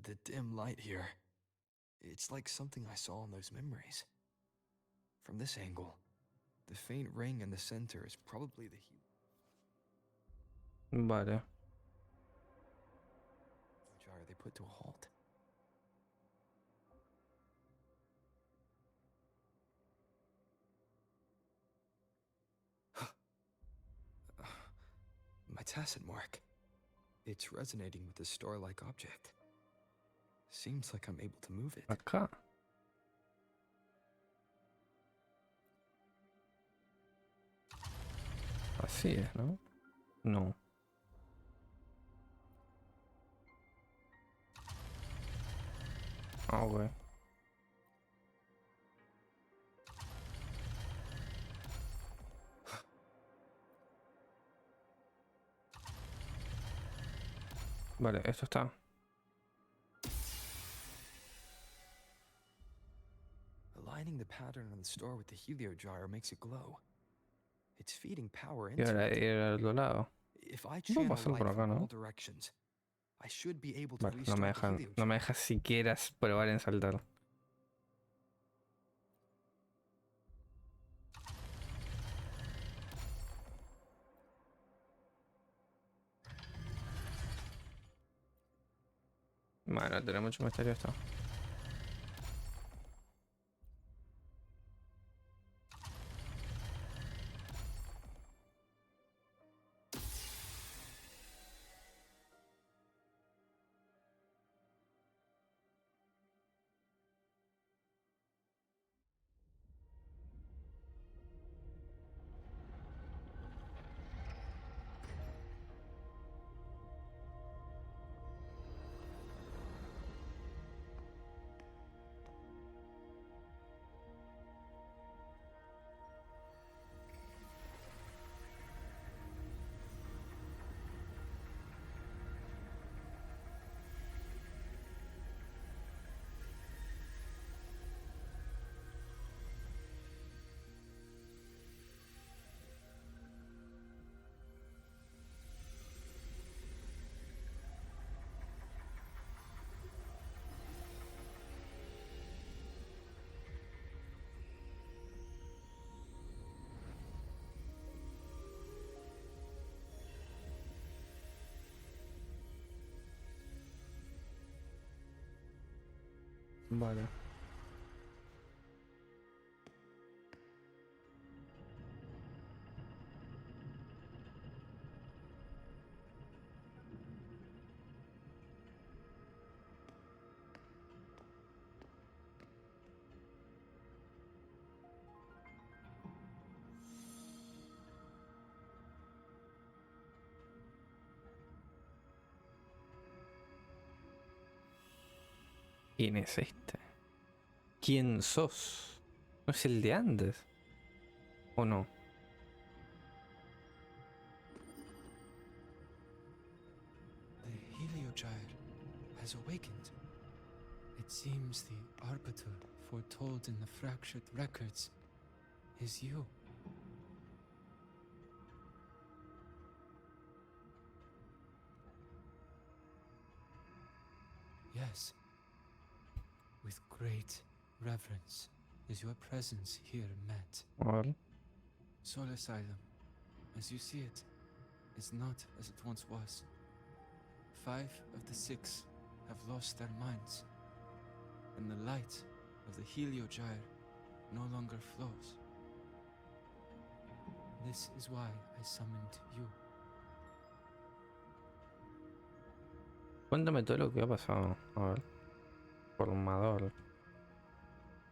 The dim light here. It's like something I saw in those memories. From this angle, the faint ring in the center is probably the Vale. jar they put to a halt. My tacit mark. It's resonating with the star-like object. Seems like I'm able to move it. Acá. Así es, ¿no? No. Ah, ok. Vale, esto está. Aligning the pattern on the star with the helio gyre makes it glow. It's feeding power Y into ahora it. ir al otro lado. If I Puedo channel pasar light por acá, from all ¿no? directions, I should be able to Vale, no me restart the dejan, helio no me gyre. deja siquiera probar en saltar. Bueno, tiene mucho misterio esto. Vale. ¿Quién es este? ¿Quién sos? ¿No es el de antes? ¿O no? The heliogyre has awakened. It seems the arbiter foretold in the fractured records is you. Yes. With great reverence is your presence here met. Vale. Soul Asylum, as you see it, is not as it once was. 5 of the 6 have lost their minds, and the light of the heliogyre no longer flows. This is why I summoned you. Cuéntame todo lo que ha pasado. A ver. Formador.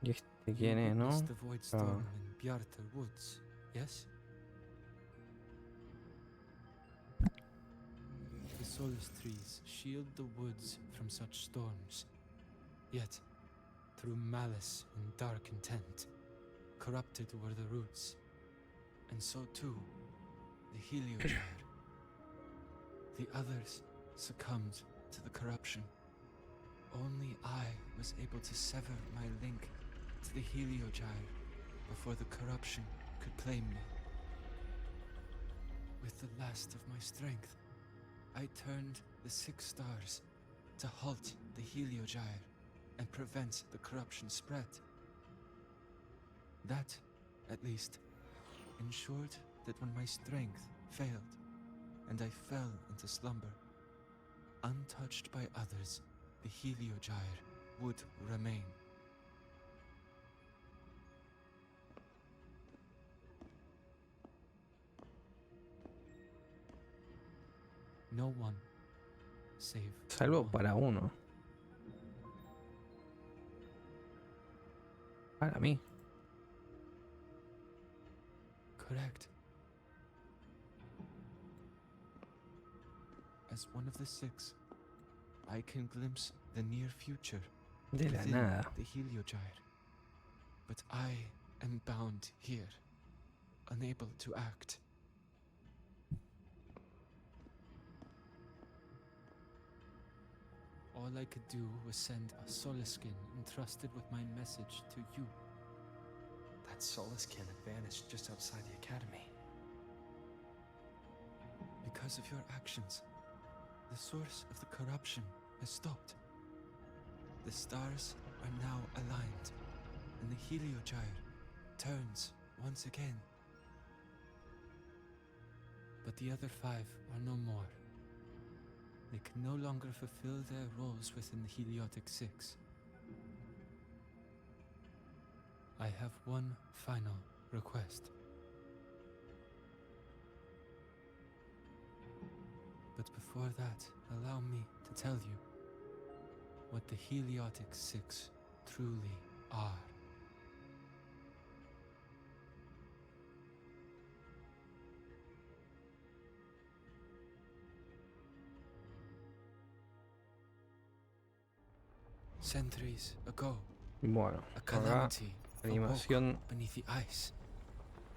¿Y este quién es, no? Witnessed the void storm in Bjartar Woods, yes? solace trees shield the woods from such storms. Yet, through malice and dark intent, corrupted were the roots, and so too the Heliogyre. The others succumbed to the corruption. Only I was able to sever my link to the Heliogyre before the corruption could claim me. With the last of my strength, I turned the 6 stars to halt the Heliogyre and prevent the corruption spread. That, at least, ensured that when my strength failed and I fell into slumber, untouched by others, the Heliogyre would remain. No one, save Salvo one. para uno. Para mí. Correct. As one of the 6, I can glimpse the near future De la within nada. the Heliogyre. But I am bound here, unable to act. All I could do was send a Solaskin entrusted with my message to you. That Solaskin had vanished just outside the academy. Because of your actions, the source of the corruption has stopped. The stars are now aligned, and the Heliogyre turns once again. But the other 5 are no more. They can no longer fulfill their roles within the Heliotic 6. I have one final request. But before that, allow me to tell you what the Heliotic 6 truly are. Centuries ago, Bueno, a acá calamity animación awoke beneath the ice.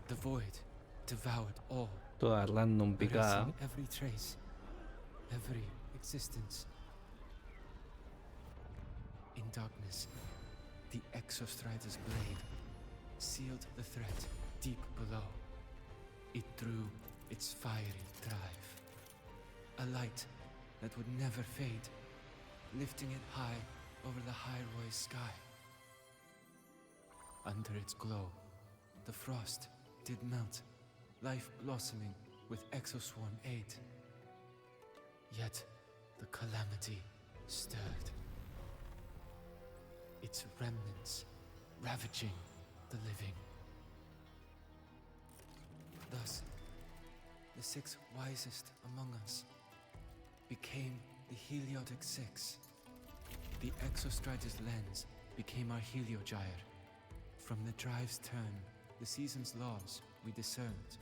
The void devoured all, toda random picada. erasing every trace, every existence. In darkness, the Exostrider's blade sealed the threat deep below. It drew its fiery drive, a light that would never fade, lifting it high over the Lahai-Roi sky. Under its glow, the frost did melt, life blossoming with Exoswarm aid. Yet the calamity stirred, its remnants ravaging the living. Thus, the 6 wisest among us became the Heliotic 6. The Exostrider's lens became our Heliogyre. From the drive's turn, the season's laws, we discerned.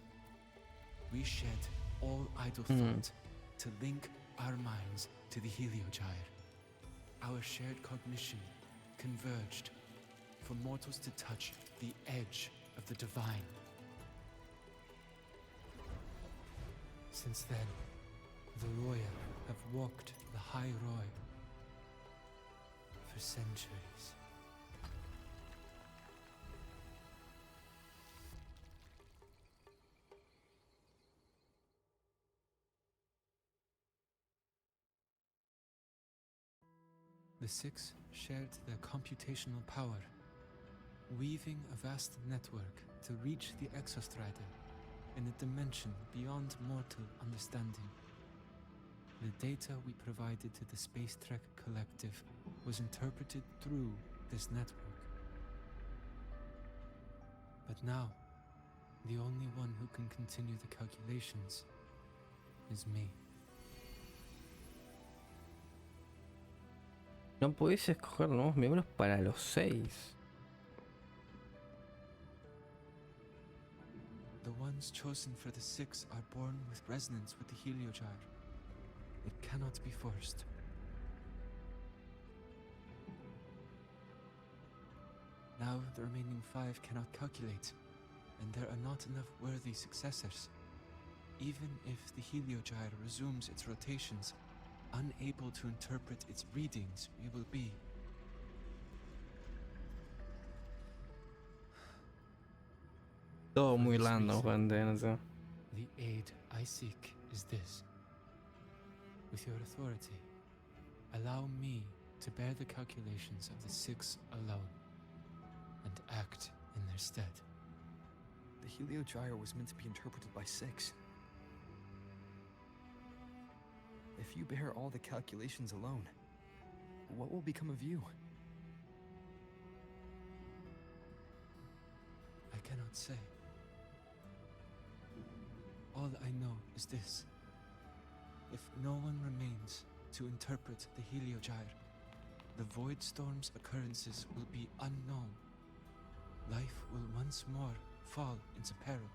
We shed all idle thought to link our minds to the Heliogyre. Our shared cognition converged for mortals to touch the edge of the divine. Since then, the Roya have walked the Lahai-Roi for centuries. The 6 shared their computational power, weaving a vast network to reach the Exostrider in a dimension beyond mortal understanding. The data we provided to the Space Trek Collective was interpreted through this network. But now, the only one who can continue the calculations is me. No podéis escoger nuevos miembros para los 6. The ones chosen for the 6 are born with resonance with the Heliogyre. It cannot be forced. Now the remaining 5 cannot calculate, and there are not enough worthy successors. Even if the heliogyre resumes its rotations, unable to interpret its readings, we will be. Todo muy random, gente, no sé. The aid I seek is this. With your authority, allow me to bear the calculations of the 6 alone, and act in their stead. The heliogyre was meant to be interpreted by 6. If you bear all the calculations alone, what will become of you? I cannot say. All I know is this. If no one remains to interpret the heliogyre, the void storm's occurrences will be unknown. Life will once more fall into peril.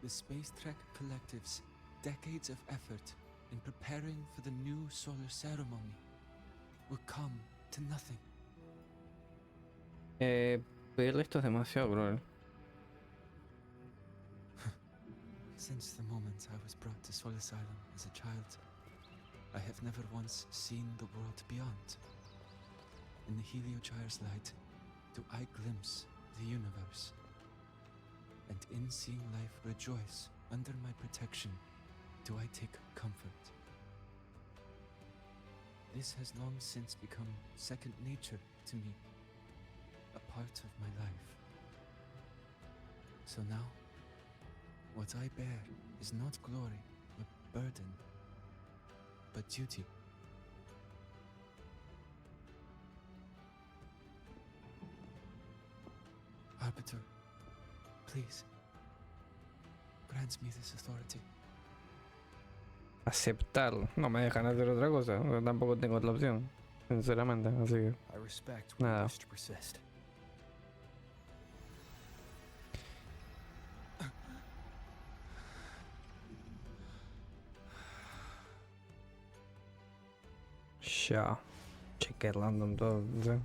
The Space Trek Collective's decades of effort in preparing for the new solar ceremony will come to nothing. Pero esto es demasiado cruel. Since the moment I was brought to Soul Asylum as a child, I have never once seen the world beyond. In the heliogyre's light, do I glimpse the universe. And in seeing life rejoice under my protection, do I take comfort. This has long since become second nature to me, a part of my life. So now, what I bear is not glory or burden, but duty. Arbiter, please, grant me this authority. Aceptarlo. No me dejan hacer otra cosa. Tampoco tengo otra opción, sinceramente. Así que I respect what nada. you wish to persist. Ya. Cheque random todo. ¿Sí?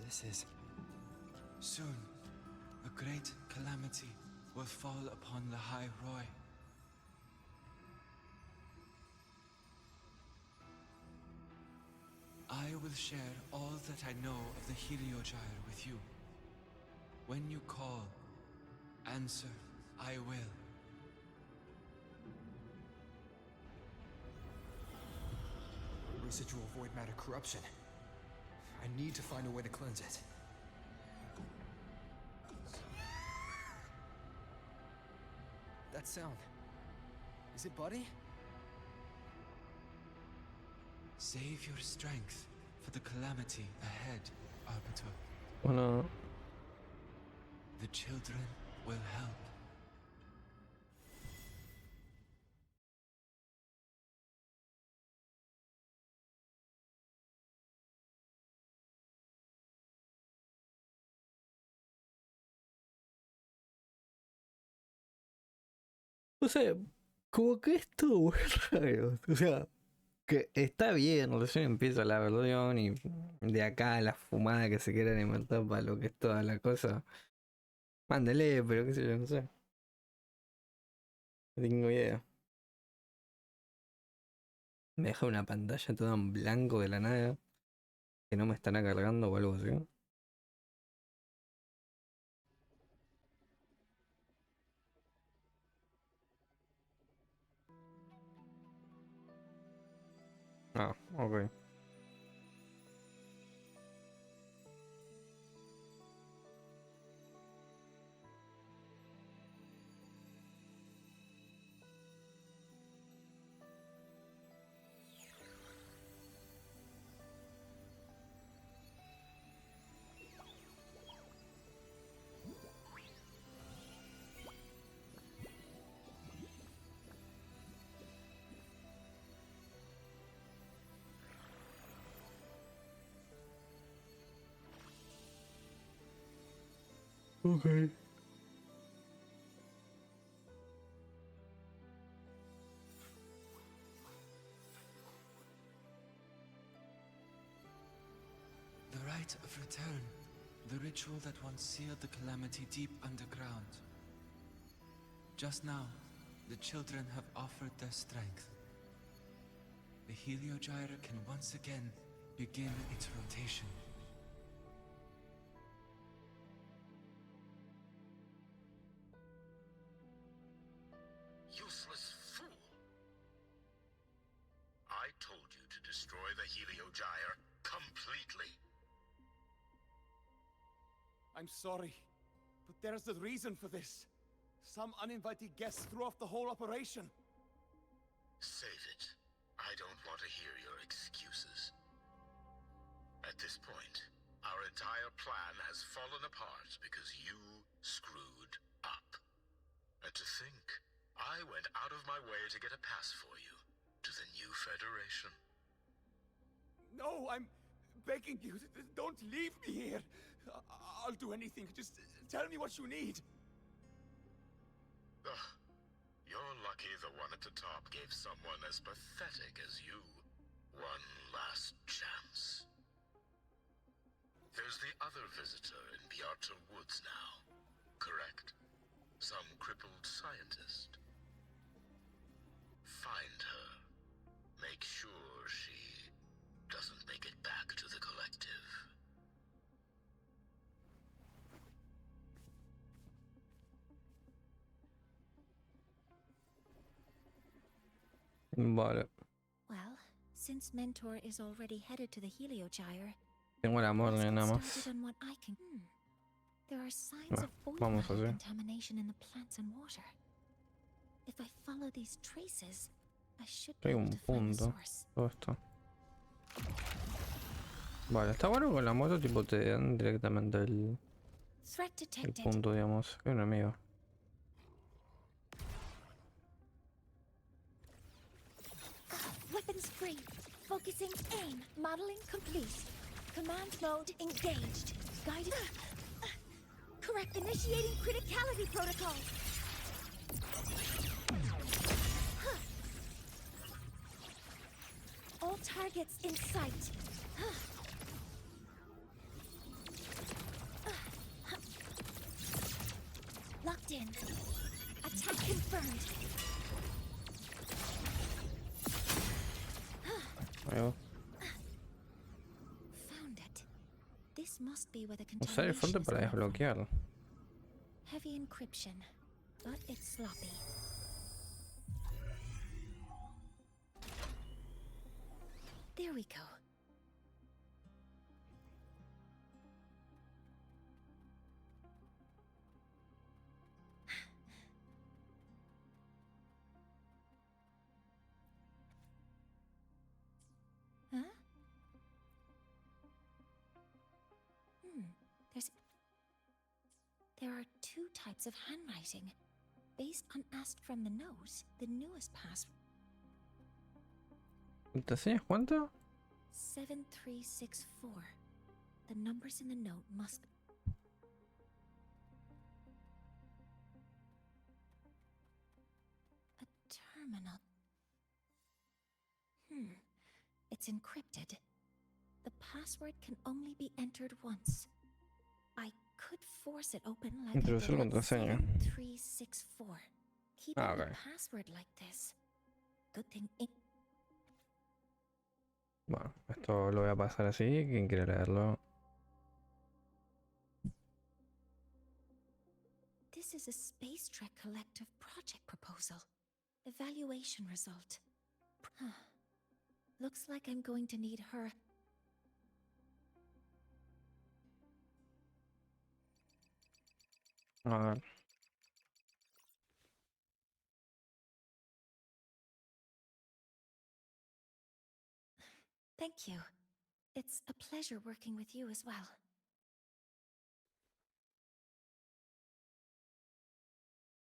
This is... Soon, a great calamity will fall upon Lahai-Roi. I will share all that I know of the heliogyre with you. When you call, answer, I will. Residual void matter corruption. I need to find a way to cleanse it. That sound. Is it Buddy? Save your strength for the calamity ahead, Arbiter. Bueno. The children will help. O sea, como que es todo muy raro. O sea, que está bien, recién empieza la versión y de acá la fumada que se quieren inventar para lo que es toda la cosa. Mándele, pero qué sé yo, no sé. No tengo idea. Me deja una pantalla toda en blanco de la nada. Que no me están cargando o algo así. Ah, ok. Okay. The rite of return. The ritual that once sealed the calamity deep underground. Just now, the children have offered their strength. The Heliogyre can once again begin its rotation. Useless fool! I told you to destroy the Heliogyre completely. I'm sorry, but there's a reason for this. Some uninvited guests threw off the whole operation. Save it. I don't want to hear your excuses. At this point, our entire plan has fallen apart because you screwed up. And to think, I went out of my way to get a pass for you to the new Federation. No, I'm begging you, don't leave me here. I'll do anything, just tell me what you need. Ugh. You're lucky the one at the top gave someone as pathetic as you one last chance. There's the other visitor in Bjartur Woods now, correct? Some crippled scientist. Find her. Make sure she doesn't make it back to the collective. Vale. Well, since Mentor is already headed to the Heliogyre, Tengo la Mornye nada más. started on what I can. There are signs of void Vamos matter así. contamination in the plants and water. If I follow these traces, I should be Hay able un to find the punto. source. Todo esto. Vale, está bueno con la moto, tipo te dan directamente el Threat detected. punto, digamos. Hay un enemigo. Weapons free. Focusing aim. Modeling complete. Command mode engaged. Guided. Correct. Initiating criticality protocol. All targets in sight. Locked in. Attack confirmed. Ahí va. Found it. This must be where the Usar el fuerte contamination is para coming from. desbloquear. Heavy encryption, but it's sloppy. There we go. Huh? There are two types of handwriting. Based on asked from the nose, the newest pass ¿Te enseñas cuánto? 7364. The numbers in the note must be a terminal. It's encrypted. The password can only be entered once. I could force it open like I Introducir did with contraseña. 7364. Keeping Ah, the ok. password like this. Good thing Bueno, esto lo voy a pasar así. Quien quiere leerlo. This is a Space Trek Collective project proposal. Evaluation result. Looks like I'm going to need her. A ver. Thank you. It's a pleasure working with you as well.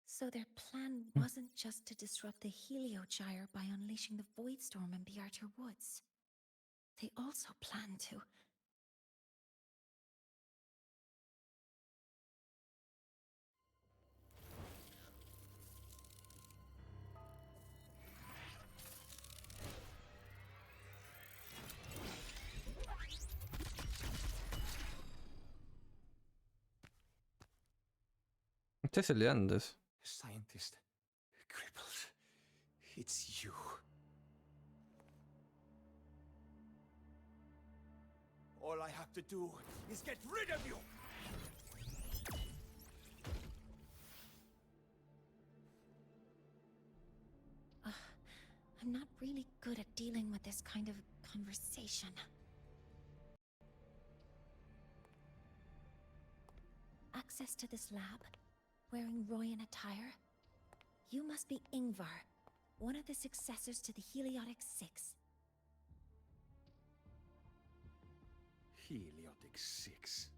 So their plan wasn't just to disrupt the Heliogyre by unleashing the Voidstorm in Bjartur Woods. They also planned to Este es el de antes. Scientist, crippled. It's you. All I have to do is get rid of you. I'm not really good at dealing with this kind of conversation. Access to this lab, wearing Royan attire. You must be Ingvar, one of the successors to the Heliotic Six. Heliotic Six.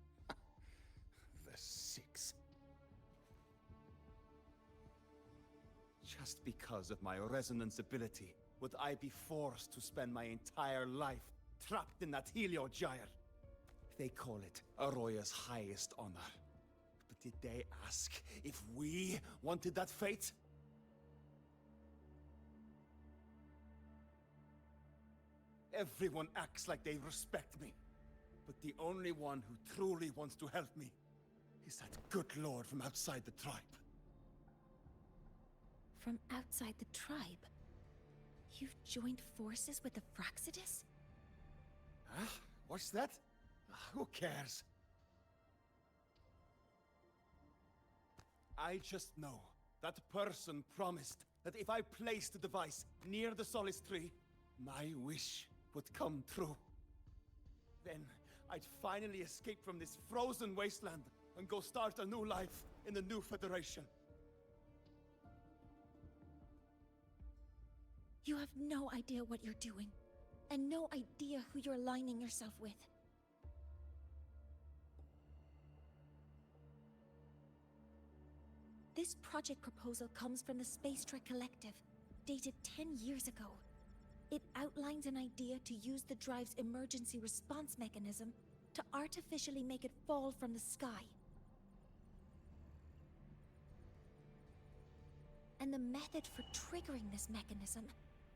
The Six. Just because of my resonance ability, would I be forced to spend my entire life trapped in that Heliogyre? They call it Aroya's highest honor. But did they ask if we wanted that fate? Everyone acts like they respect me. But the only one who truly wants to help me is that good lord from outside the tribe. From outside the tribe? You've joined forces with the Fraxidus? Huh? What's that? Who cares? I just know that person promised that if I placed the device near the Solace Tree, my wish would come true. Then I'd finally escape from this frozen wasteland and go start a new life in the new Federation. You have no idea what you're doing, and no idea who you're aligning yourself with. This project proposal comes from the Space Trek Collective, dated 10 years ago. It outlines an idea to use the drive's emergency response mechanism to artificially make it fall from the sky. And the method for triggering this mechanism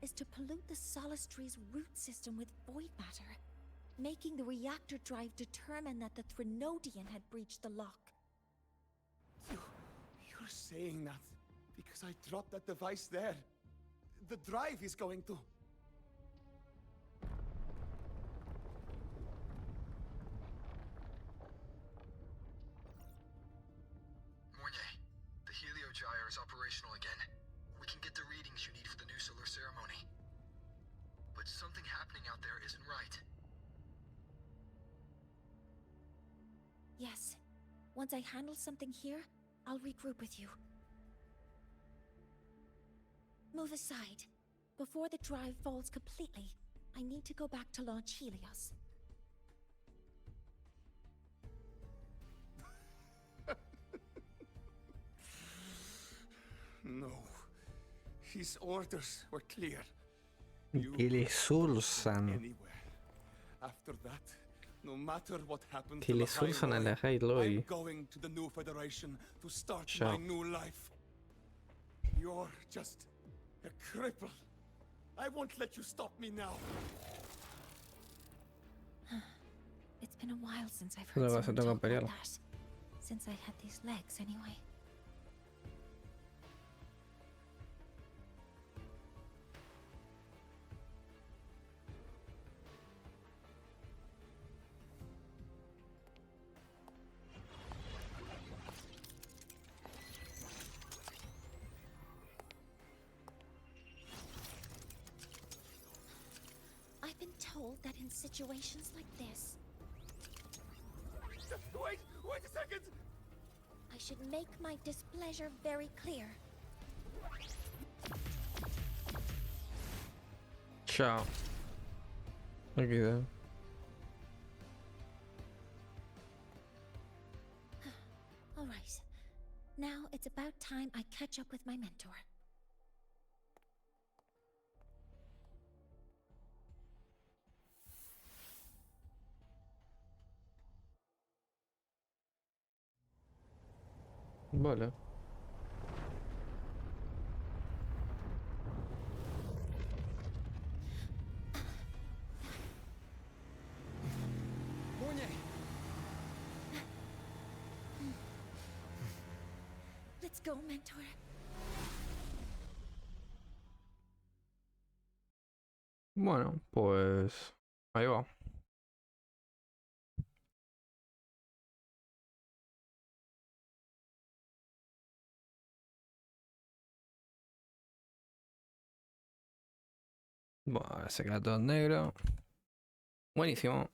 is to pollute the Solace Tree's root system with void matter, making the reactor drive determine that the Threnodian had breached the lock. You're saying that because I dropped that device there. The drive is going to... Mornye, the Heliogyre is operational again. We can get the readings you need for the new solar ceremony. But something happening out there isn't right. Yes. Once I handle something here, I'll regroup with you. Move aside. Before the drive falls completely, I need to go back to launch Helios. No. His orders were clear. Que le sulsan. Anywhere. After that, no matter what happens Que to le sulsan a Lahai-Roi, Lahai-Roi. I'm going to the new Federation to start Ciao. my new life. You're just a cripple. I won't let you stop me now. It's been a while since I've Pero heard vas a someone tocar talk like pelear. that. Since I had these legs, anyway. I've been told that in situations like this, Wait a second! I should make my displeasure very clear. Ciao. Aquí da. All right. Now it's about time I catch up with my mentor. Vale. Mornye! Let's go, mentor. Bueno, pues ahí va. Bueno, ahora se queda todo en negro. Buenísimo.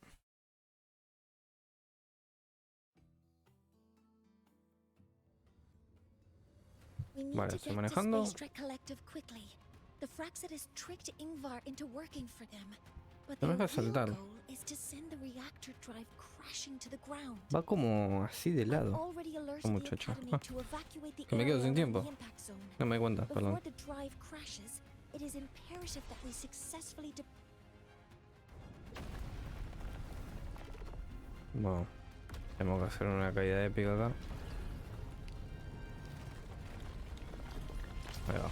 We need Vale, to estoy get to manejando. Space Trek Collective quickly. The Fraxidus tricked Ingvar into working for them. But No me their deja real saltar. goal is to send the reactor drive crashing to the ground. Va como así de I've lado. already La alerted the muchacha. Academy Ah, to evacuate the que me quedo area sin around tiempo. the impact zone. No me di cuenta, Before perdón. the drive crashes, it is imperative that we successfully Bueno, tenemos que hacer una caída épica acá. Ahí va.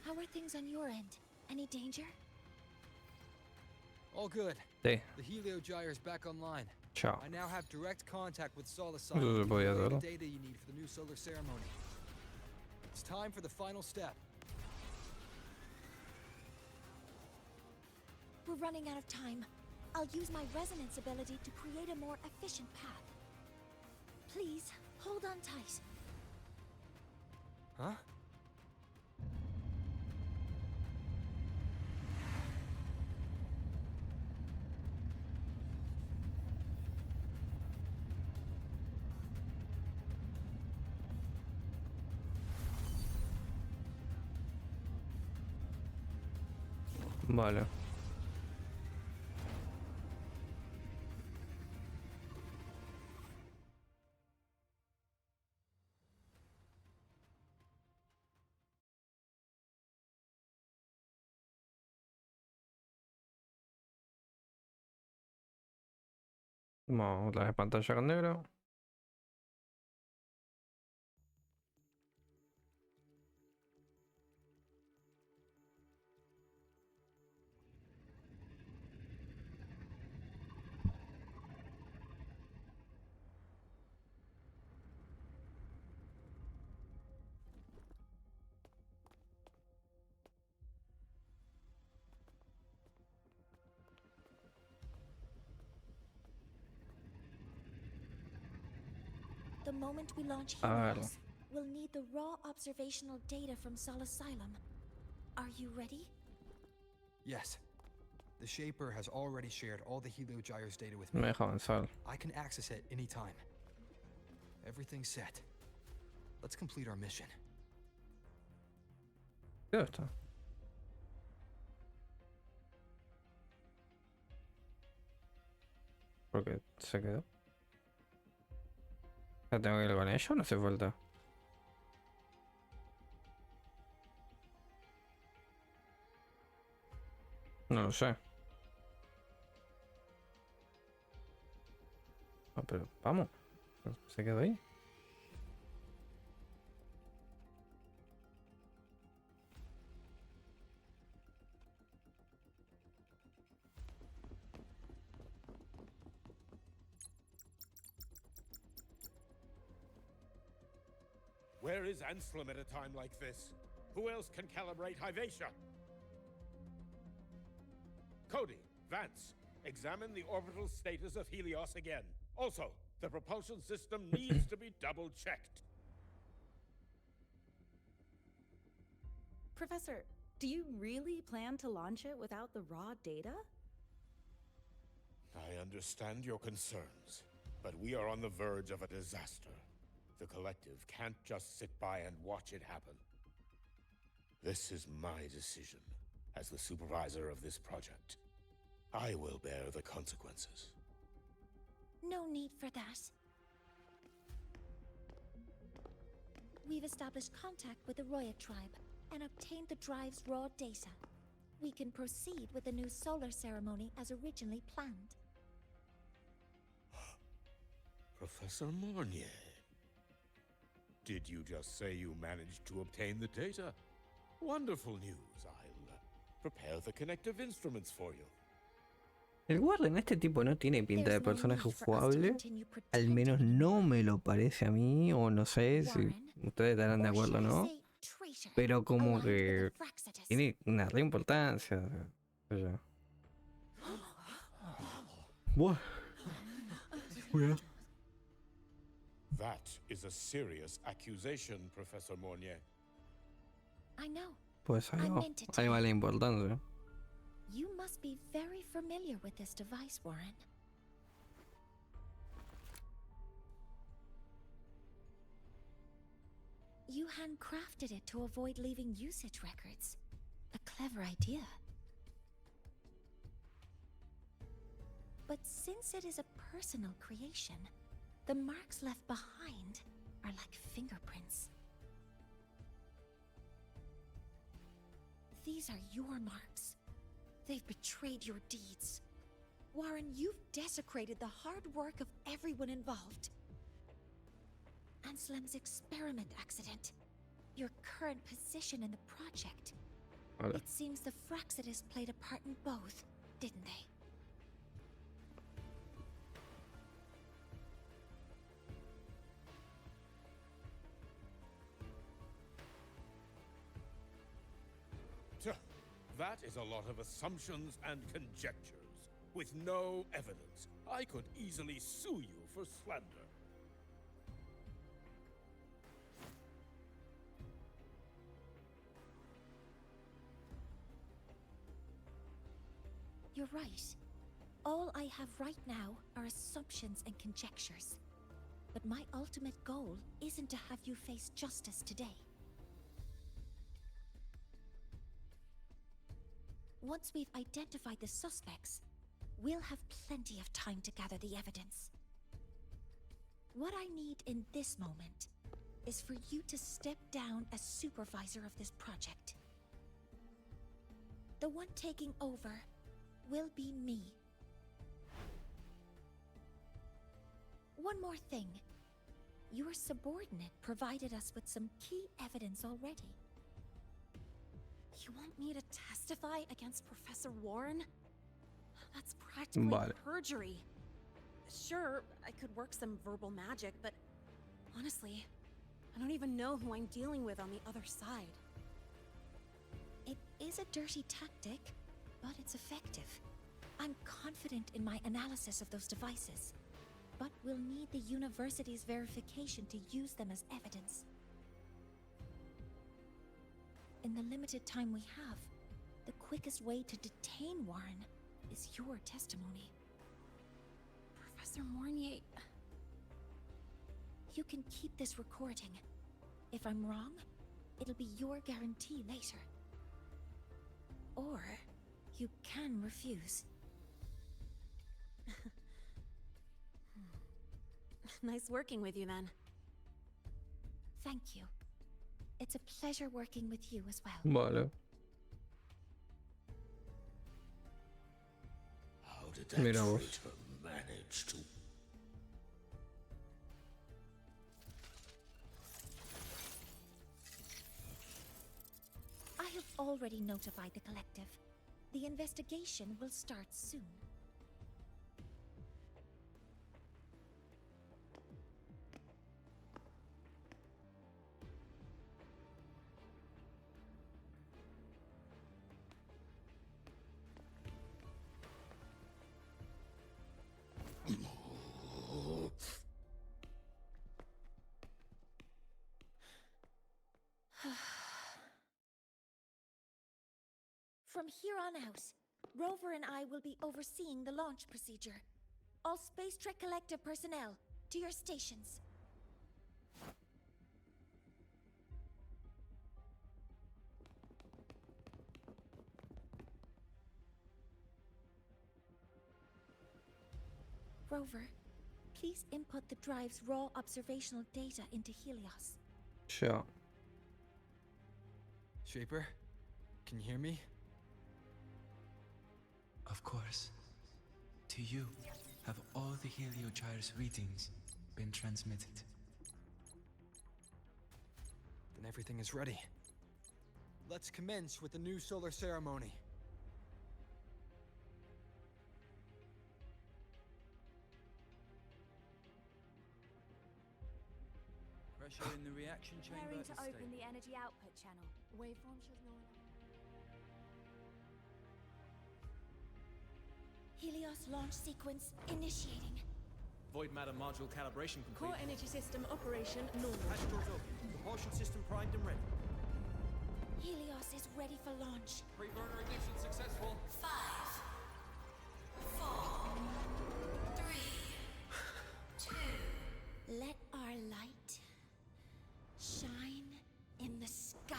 How are things on your end? Any danger? All good. Sí. The heliogyre's back online. Ciao. I now have direct contact with Eso Solacine se to podía relay the hacerlo. data you need for the new solar ceremony. It's time for the final step. We're running out of time. I'll use my resonance ability to create a more efficient path. Please, hold on tight. Huh? Vale. Vamos, otra vez pantalla con negro. The moment we launch A ver. Helios, we'll need the raw observational data from Sol Asylum. Are you ready? Yes. The Shaper has already shared all the heliogyre's data with me. Me deja avanzar. I can access it anytime. Everything's set. Let's complete our mission. ¿Qué está? Porque se quedó. ¿Ya tengo que ir con ello? No hace falta. No lo sé. Ah, pero vamos. Se quedó ahí. Where is Anselm at a time like this? Who else can calibrate Hyvatia? Cody, Vance, examine the orbital status of Helios again. Also, the propulsion system needs to be double-checked. Professor, do you really plan to launch it without the raw data? I understand your concerns, but we are on the verge of a disaster. The Collective can't just sit by and watch it happen. This is my decision as the supervisor of this project. I will bear the consequences. No need for that. We've established contact with the Roya tribe and obtained the drive's raw data. We can proceed with the new solar ceremony as originally planned. Professor Mornye. Did you just say you managed to obtain the data? Wonderful news. I'll prepare the connective instruments for you. El Warden, este tipo no tiene pinta de personaje jugable. Al menos no me lo parece a mí, o no sé si ustedes estarán de acuerdo o no. Pero como que tiene una re importancia. O sea. Buah. That is a serious accusation, Professor Mornye. I know. Pues I meant it to ahí va be. la importancia. You must be very familiar with this device, Warren. You handcrafted it to avoid leaving usage records. A clever idea. But since it is a personal creation, the marks left behind are like fingerprints. These are your marks. They've betrayed your deeds. Warren, you've desecrated the hard work of everyone involved. Anslem's experiment accident. Your current position in the project. Vale. It seems the Fraxidus played a part in both, didn't they? That is a lot of assumptions and conjectures, with no evidence. I could easily sue you for slander. You're right. All I have right now are assumptions and conjectures. But my ultimate goal isn't to have you face justice today. Once we've identified the suspects, we'll have plenty of time to gather the evidence. What I need in this moment is for you to step down as supervisor of this project. The one taking over will be me. One more thing. Your subordinate provided us with some key evidence already. You want me to testify against Professor Warren? That's practically perjury. Sure, I could work some verbal magic, but honestly, I don't even know who I'm dealing with on the other side. It is a dirty tactic, but it's effective. I'm confident in my analysis of those devices, but we'll need the university's verification to use them as evidence. In the limited time we have, the quickest way to detain Warren is your testimony. Professor Mornye... You can keep this recording. If I'm wrong, it'll be your guarantee later. Or you can refuse. Nice working with you then. Thank you. It's a pleasure working with you as well. Vale. How did that Mira vos. traitor manage to... I have already notified the collective. The investigation will start soon. From here on out, Rover and I will be overseeing the launch procedure. All Space Trek Collective personnel, to your stations. Rover, please input the drive's raw observational data into Helios. Sure. Shaper, can you hear me? Of course. To you, have all the Heliogyre's readings been transmitted? Then everything is ready. Let's commence with the new solar ceremony. pressure in the reaction chamber Preparing is to open stable. the energy output channel. Waveform shows no. Helios launch sequence initiating. Void matter module calibration complete. Core energy system operation normal. Hatch doors open. Propulsion system primed and ready. Helios is ready for launch. Pre-burner ignition successful. 5, 4, 3, 2. Let our light shine in the sky.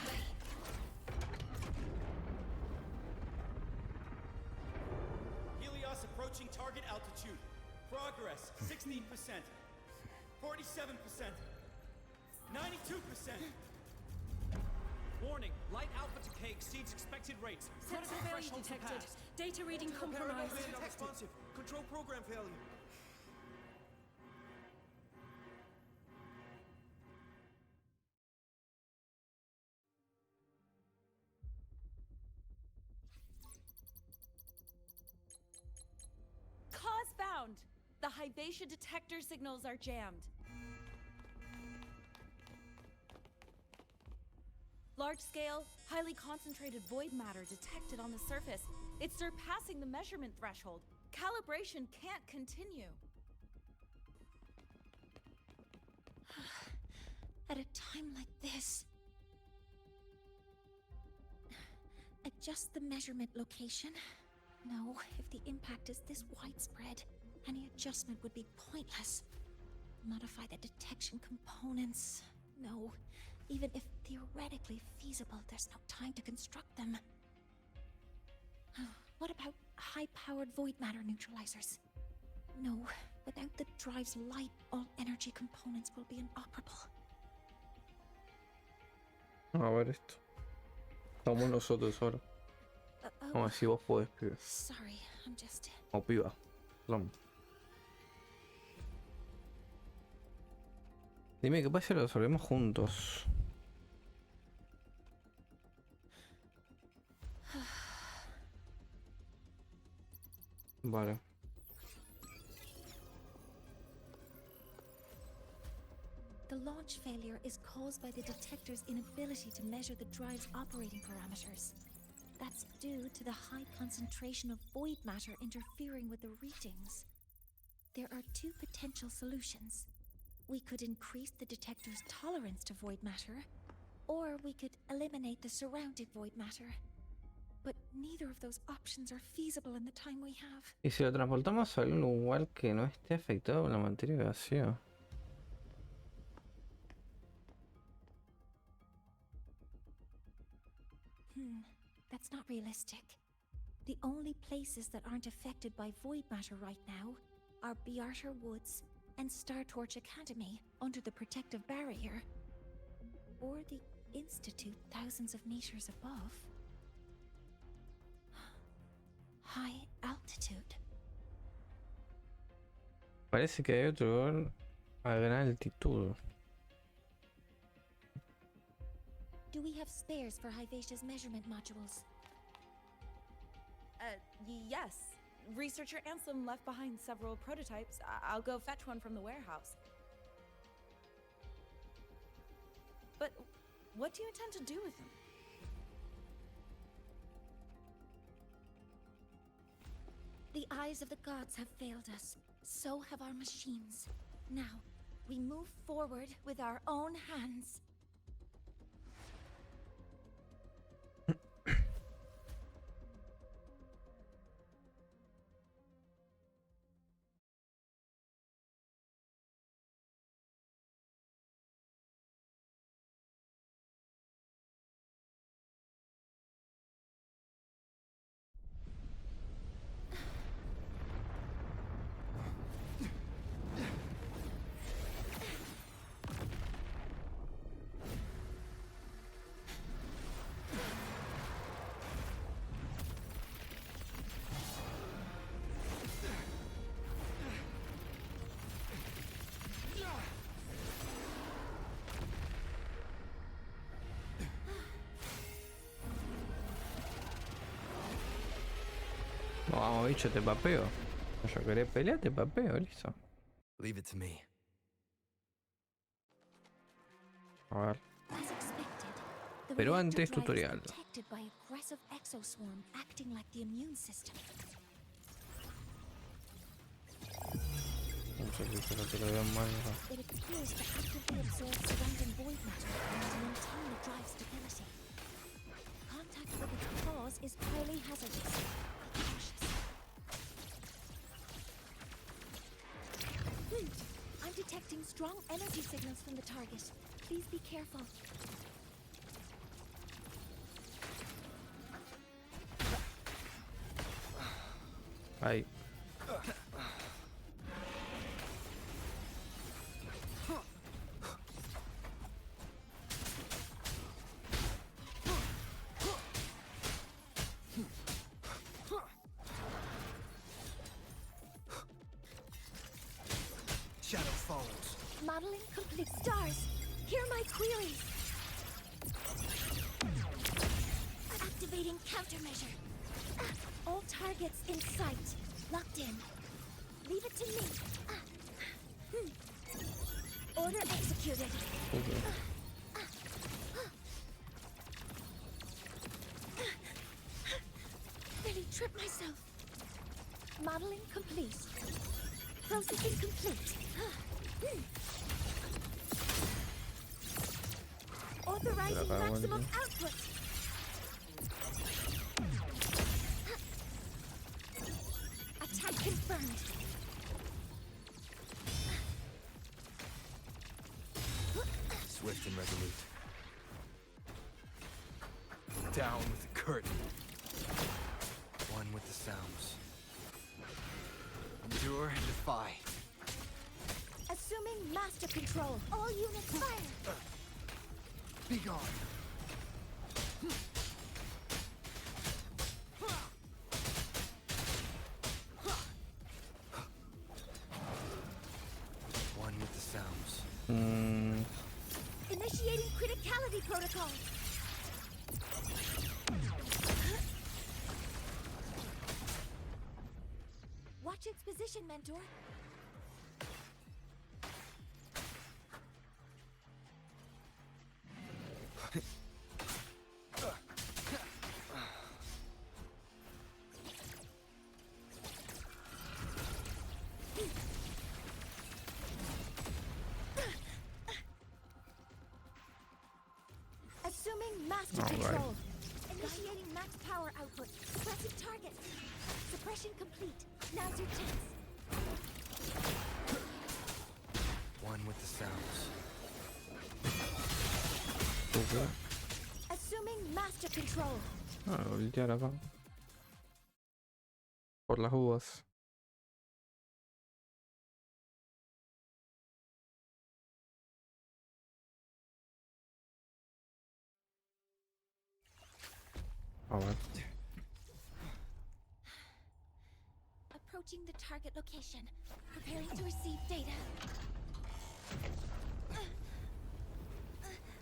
Helios approaching target altitude. Progress 16%, 47%, 92%. Warning, light alpha decay exceeds expected rates. Sensor Critical failure threshold detected. surpassed. Data reading compromised. Not responsive. Control program failure. Cause found! The Hyvatia detector signals are jammed. Large-scale, highly concentrated void matter detected on the surface. It's surpassing the measurement threshold. Calibration can't continue. At a time like this, adjust the measurement location. No, if the impact is this widespread, any adjustment would be pointless. Modify the detection components. No, even if theoretically feasible, there's no time to construct them. What about high-powered void matter neutralizers? No, without the drive's light, all energy components will be inoperable. A ver esto. Estamos nosotros ahora. Vamos a ver si vos podés, pibe. Sorry, I'm just... O piba. Perdón. Dime qué pasa si lo resolvemos juntos. Vale. The launch failure is caused by the detector's inability to measure the drive's operating parameters. That's due to the high concentration of void matter interfering with the readings. There are two potential solutions. We could increase the detector's tolerance to void matter, or we could eliminate the surrounding void matter. But neither of those options are feasible in the time we have. ¿Y si lo transportamos a algún lugar que no esté afectado por la materia de vacío? That's not realistic. The only places that aren't affected by void matter right now are Bearter Woods and Star Torch Academy under the protective barrier, or the Institute thousands of meters above. High altitude. Parece que hay otro lugar a gran altitud. Do we have spares for Hyvatia's measurement modules? Yes. Researcher Ansem left behind several prototypes. I'll go fetch one from the warehouse. But what do you intend to do with them? The eyes of the gods have failed us. So have our machines. Now, we move forward with our own hands. No, vamos, bicho, te papeo. Yo querés pelear, te papeo, listo. Leave it to me. A ver. As expected, the Pero reactor antes, drive is tutorial. protected by aggressive exoswarm acting like the immune system. No sé si creo que lo vean mal. It appears to actively absorb surrounding void matter and to maintain the drive stability. Contact with its cause is highly hazardous. Be cautious. I'm detecting strong energy signals from the target. Please be careful. Ahí. Shadow falls. Modeling complete. Stars, hear my queries. Activating countermeasure. All targets in sight. Locked in. Leave it to me. Order executed. Nearly tripped myself. Modeling complete. Processing complete. Authorizing maximum output. Attack confirmed. Swift and resolute. Down with the curtain. One with the sounds. Endure and defy. Assuming master control. All units fire. Be gone. One with the sounds. Initiating criticality protocol. Watch its position, Mentor. Assuming master control. Initiating max power output. Suppressing target. Suppression complete. Now's your chance. One with the sounds. Assuming master control. Ah, voltear acá. Por las uvas. A ver. Approaching the target location. Preparing to receive data.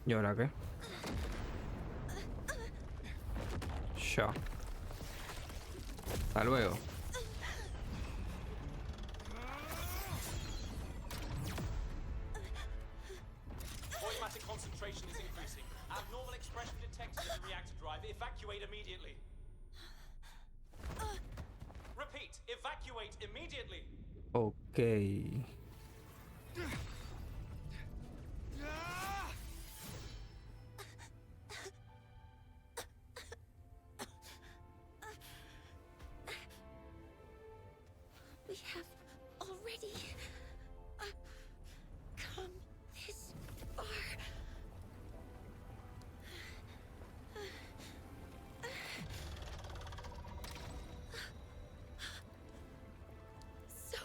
¿Y ahora qué? Ya. Hasta luego. Automatic concentration is increasing. Abnormal expression detected in the reactor drive. Evacuate immediately. Repeat, evacuate immediately. Ok. We have already come this far. So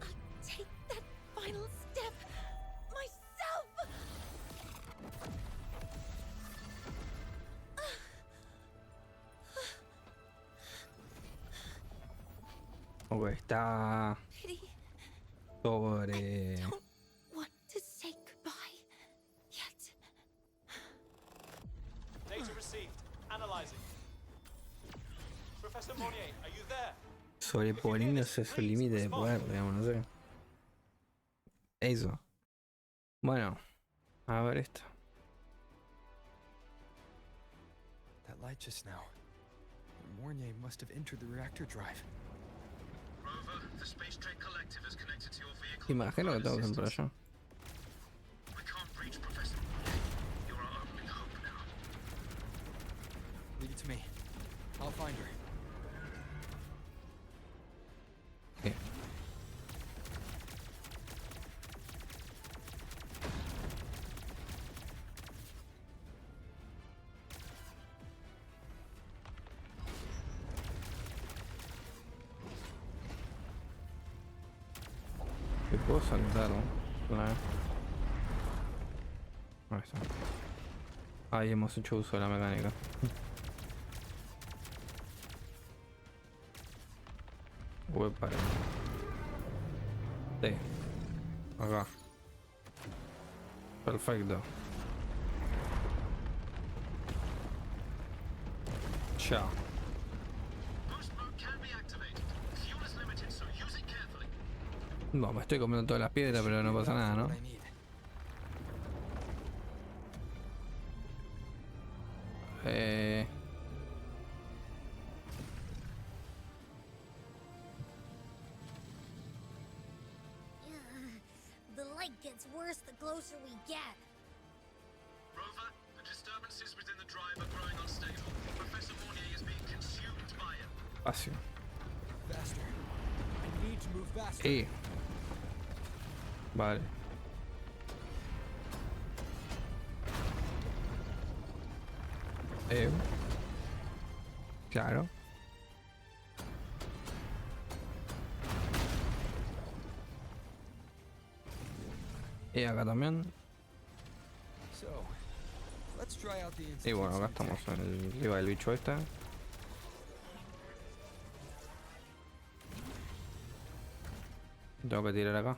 I'll take that final step myself. Ok, está sobre... Want to say goodbye yet? Data received. Analyzing. Professor Mornye, are you there? sobreponiéndose su límite de poder, digamos, no sé. Eso. Bueno, a ver esto. That light just now. Mornye must have entered the reactor drive. Rover, the Space Trade Collective is connected to your vehicle. Imagino que tengo que ir por allá. We can't reach Professor Mornye. You're our only hope now. Leave it to me. I'll find her. Okay. ¿Qué puedo saltar? Ahí está. Ahí hemos hecho uso de la mecánica. Voy para. Sí. Acá. Perfecto. Ya. No, me estoy comiendo todas las piedras, pero no pasa nada, ¿no? The light gets worse the closer we get. Rover, the disturbances within the drive are growing unstable. Professor Mornye is being consumed by it. Fácil. Faster. I need to move faster. Vale. Claro. Y acá también. Y bueno, acá estamos en el arriba del bicho este. Tengo que tirar acá.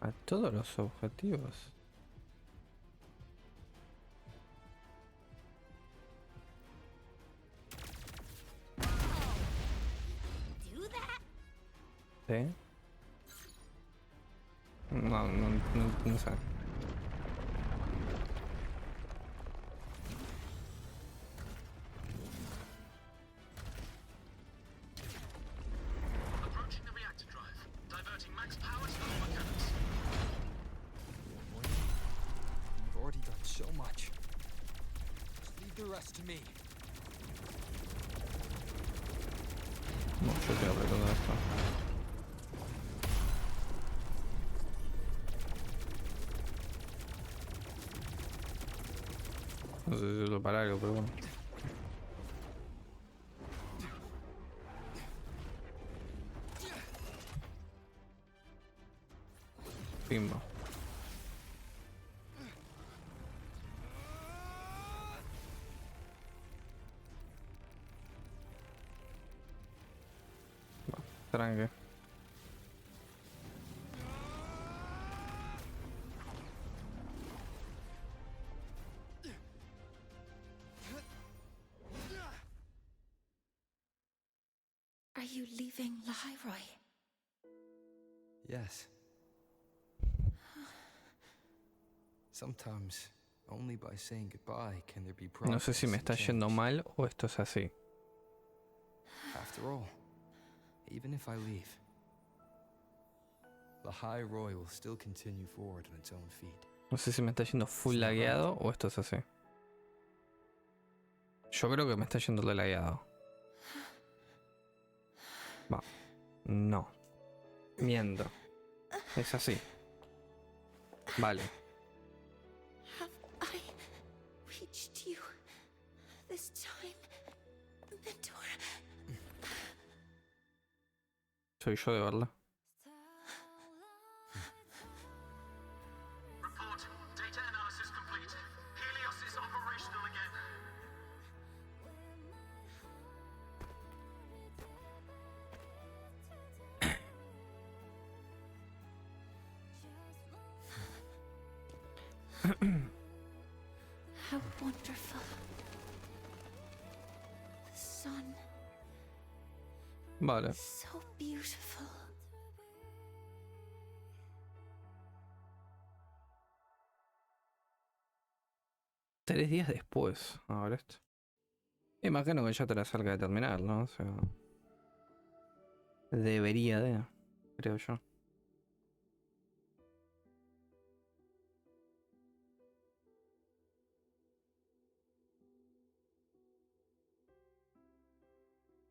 A todos los objetivos. ¿Sí? No sé. Approaching the reactor drive, diverting max power to the lower cannons. You've already done so much. Just leave the rest to me. No, yo estoy apretando esto. No sé si lo para algo, pero bueno. Pimba. Tranque. Are you leaving Lahai-Roi? Yes. Sometimes, only by saying goodbye can there be progress. No sé si me está yendo mal o esto es así. After all, even if I leave, Lahai-Roi will still continue forward on its own feet. No sé si me está yendo full lagueado o esto es así. Yo creo que me está yendo lagueado. Va. No. Miento. Es así. Vale. Have I reached you this time, Mentor? Soy yo de verla. Report. Data analysis complete. Helios is operational again. How wonderful. The sun. Vale. So beautiful. Tres días después. A ver esto. Imagino que ya te la cerca de terminar, ¿no? O sea, debería de, creo yo.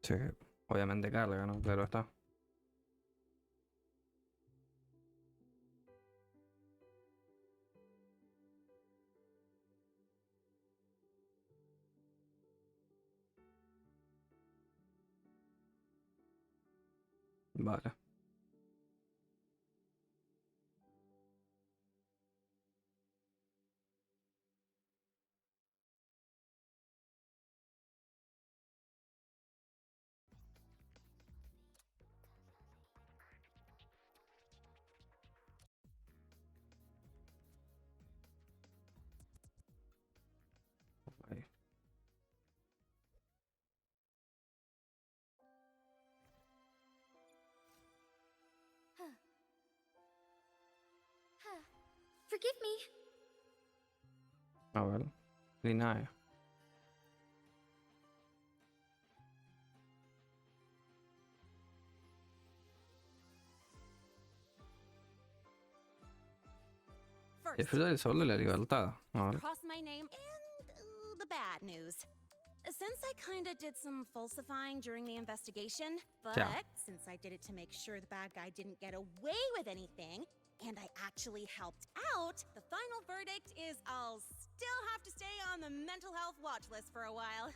Sí, obviamente carga, ¿no? Claro está. Vale. Ahí. Forgive me. A ver. Lahai. Disfruta del sabor de la libertad. A ver. Cross my name and the bad news. Since I kinda did some falsifying during the investigation, but Yeah. since I did it to make sure the bad guy didn't get away with anything, and I actually helped out, the final verdict is I'll still have to stay on the mental health watch list for a while.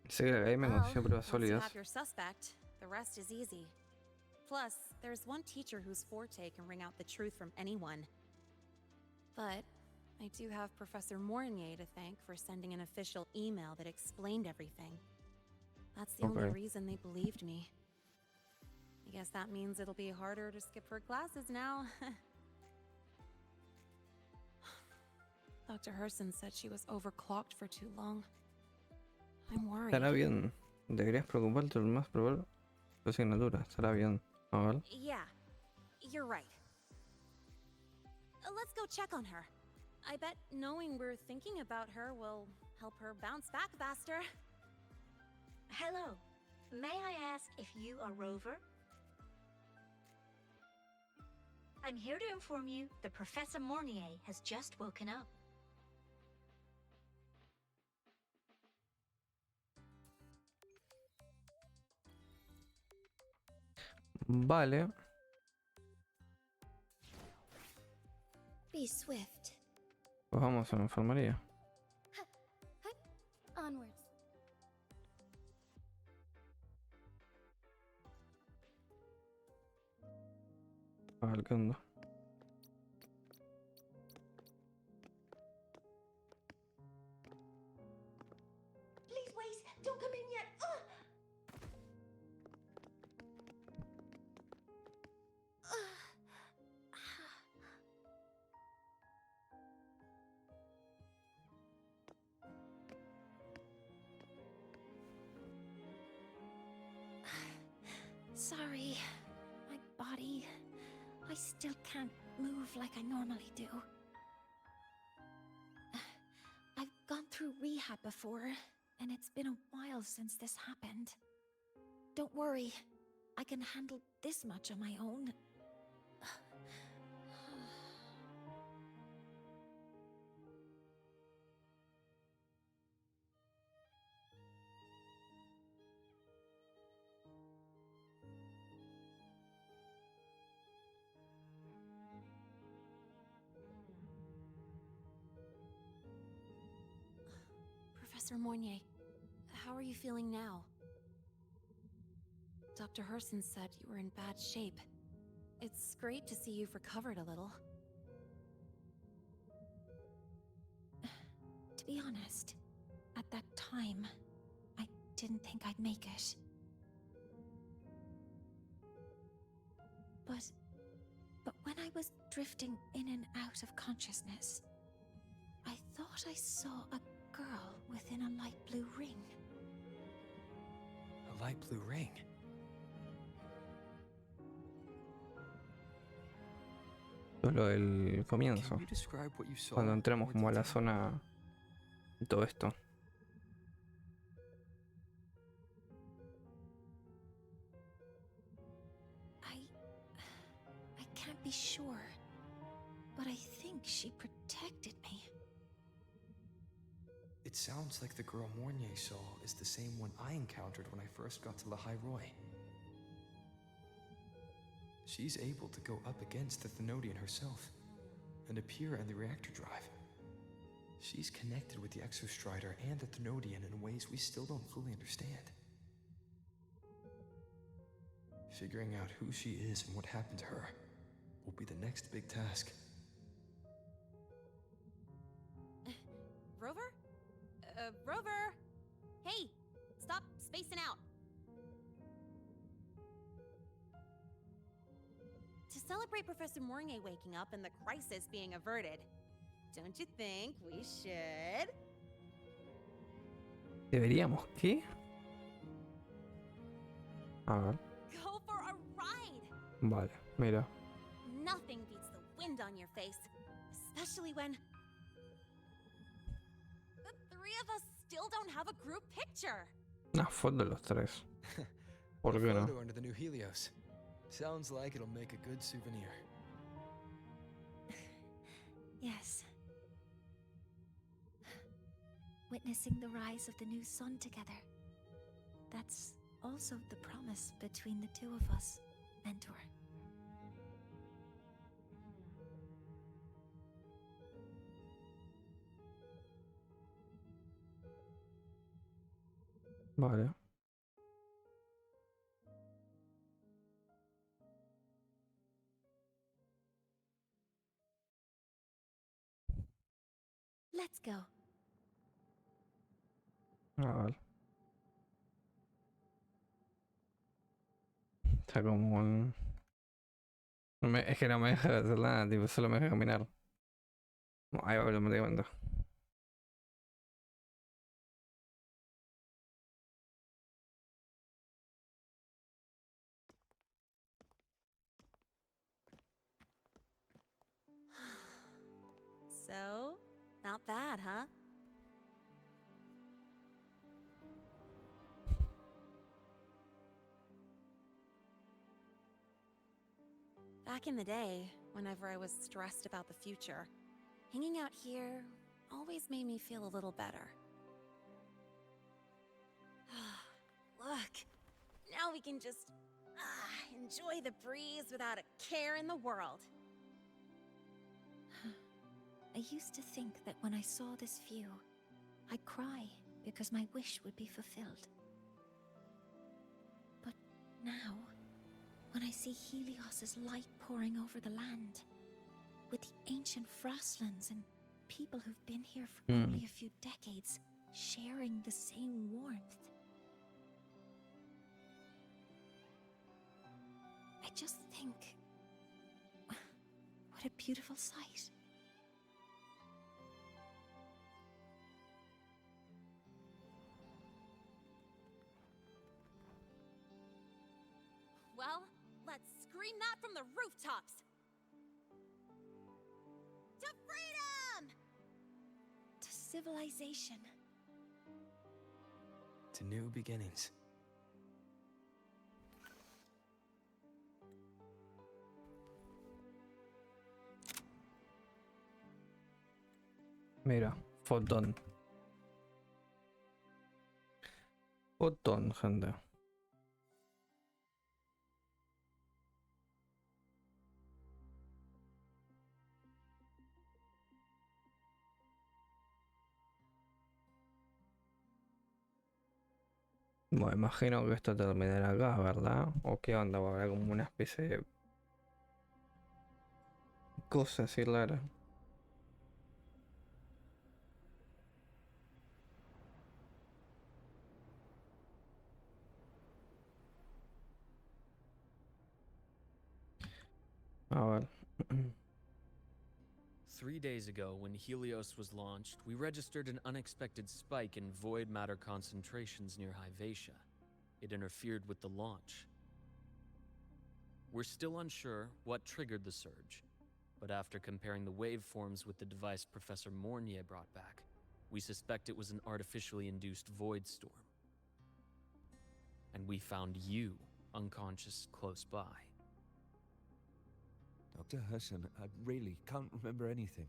Sí, ahí me conoció pruebas Once you sólidas. have your suspect, the rest is easy. Plus, there's one teacher whose forte can wring out the truth from anyone. But I do have Professor Mornye to thank for sending an official email that explained everything. That's the only Okay. reason they believed me. I guess that means it'll be harder to skip her classes now. Dr. Herson said she was overclocked for too long. I'm worried. Estará bien. Deberías preocuparte por más probar tu asignatura. Estará bien. A ver. Yeah, you're right. Let's go check on her. I bet knowing we're thinking about her will help her bounce back faster. Hello. May I ask if you are Rover? I'm here to inform you that Professor Mornye has just woken up. Vale. Be swift. Pues vamos a la enfermería. Onwards. A ver qué onda. Please wait! Don't come in yet! Sorry. My body. I still can't move like I normally do. I've gone through rehab before, and it's been a while since this happened. Don't worry. I can handle this much on my own. Professor Mornye, how are you feeling now? Dr. Herson said you were in bad shape. It's great to see you've recovered a little. To be honest, at that time, I didn't think I'd make it. But when I I was drifting in and out of consciousness, I thought I saw a girl within a light blue ring. A light blue ring? Solo el comienzo. Can you describe what you saw Cuando entramos more como a la detail? zona de todo esto. I can't be sure, but I think she protected me. It sounds like the girl Mornye saw is the same one I encountered when I first got to Lahai-Roi. She's able to go up against the Thenodian herself and appear in the reactor drive. She's connected with the Exostrider and the Thenodian in ways we still don't fully understand. Figuring out who she is and what happened to her will be the next big task. Rover? Rover! Hey! Stop spacing out! To celebrate Professor Mornye waking up and the crisis being averted, don't you think we should? ¿Deberíamos qué? A ver. Go for a ride! Vale, mira. Nothing beats the wind on your face, especially when the three of us still don't have a group picture. Una foto de los tres. ¿Por A qué no? photo under the new Helios. Sounds like it'll make a good souvenir. Yes. Witnessing the rise of the new sun together. That's also the promise between the two of us, Mentor. Vale. Let's go. A ver. Está como un... Es que no me deja hacer nada, tipo, solo me deja caminar. No, ahí va automáticamente. So, not bad, huh? Back in the day, whenever I was stressed about the future, hanging out here always made me feel a little better. Look, now we can just enjoy the breeze without a care in the world. I used to think that when I saw this view, I'd cry because my wish would be fulfilled. But now, when I see Helios's light pouring over the land, with the ancient frostlands and people who've been here for only a few decades sharing the same warmth, I just think, what a beautiful sight. Well, let's scream that from the rooftops! To freedom! To civilization. To new beginnings. Mira, fotón. Fotón, gente. Bueno, imagino que esto terminará acá, ¿verdad? ¿O qué onda? Habrá como una especie de cosa así rara. A ver. 3 days ago, when Helios was launched, we registered an unexpected spike in void matter concentrations near Hyvatia. It interfered with the launch. We're still unsure what triggered the surge, but after comparing the waveforms with the device Professor Mornye brought back, we suspect it was an artificially induced void storm. And we found you unconscious close by. Dr. Herson, I really can't remember anything.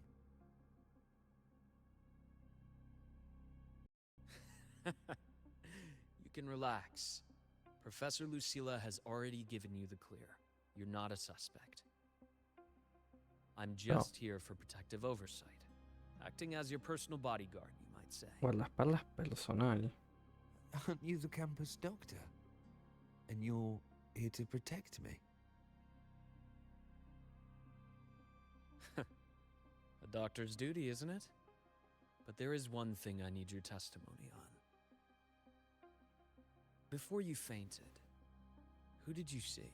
You can relax. Professor Lucilla has already given you the clear. You're not a suspect. I'm just here for protective oversight. Acting as your personal bodyguard, you might say. Guardaespaldas personal. Aren't you the campus doctor? And you're here to protect me? A doctor's duty, isn't it? But there is one thing I need your testimony on. Before you fainted, who did you see?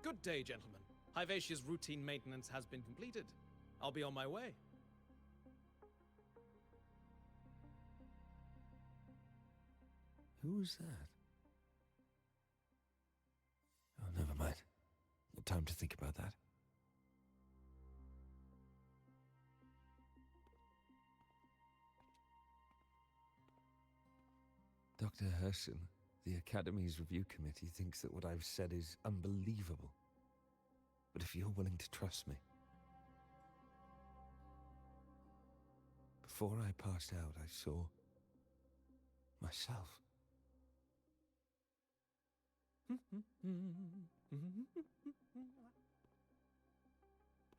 Good day, gentlemen. Hyvatia's routine maintenance has been completed. I'll be on my way. Who's that? Oh, never mind. No time to think about that. Dr. Herson, the Academy's review committee thinks that what I've said is unbelievable. But if you're willing to trust me... Before I passed out, I saw... myself.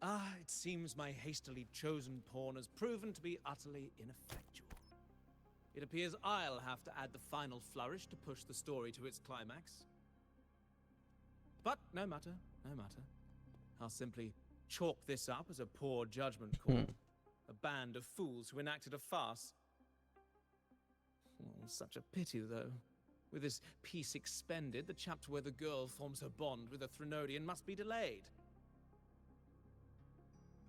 It seems my hastily chosen pawn has proven to be utterly ineffectual. It appears I'll have to add the final flourish to push the story to its climax. But no matter, no matter. I'll simply chalk this up as a poor judgment call. A band of fools who enacted a farce. Oh, such a pity, though. With this piece expended, the chapter where the girl forms her bond with a Threnodian must be delayed.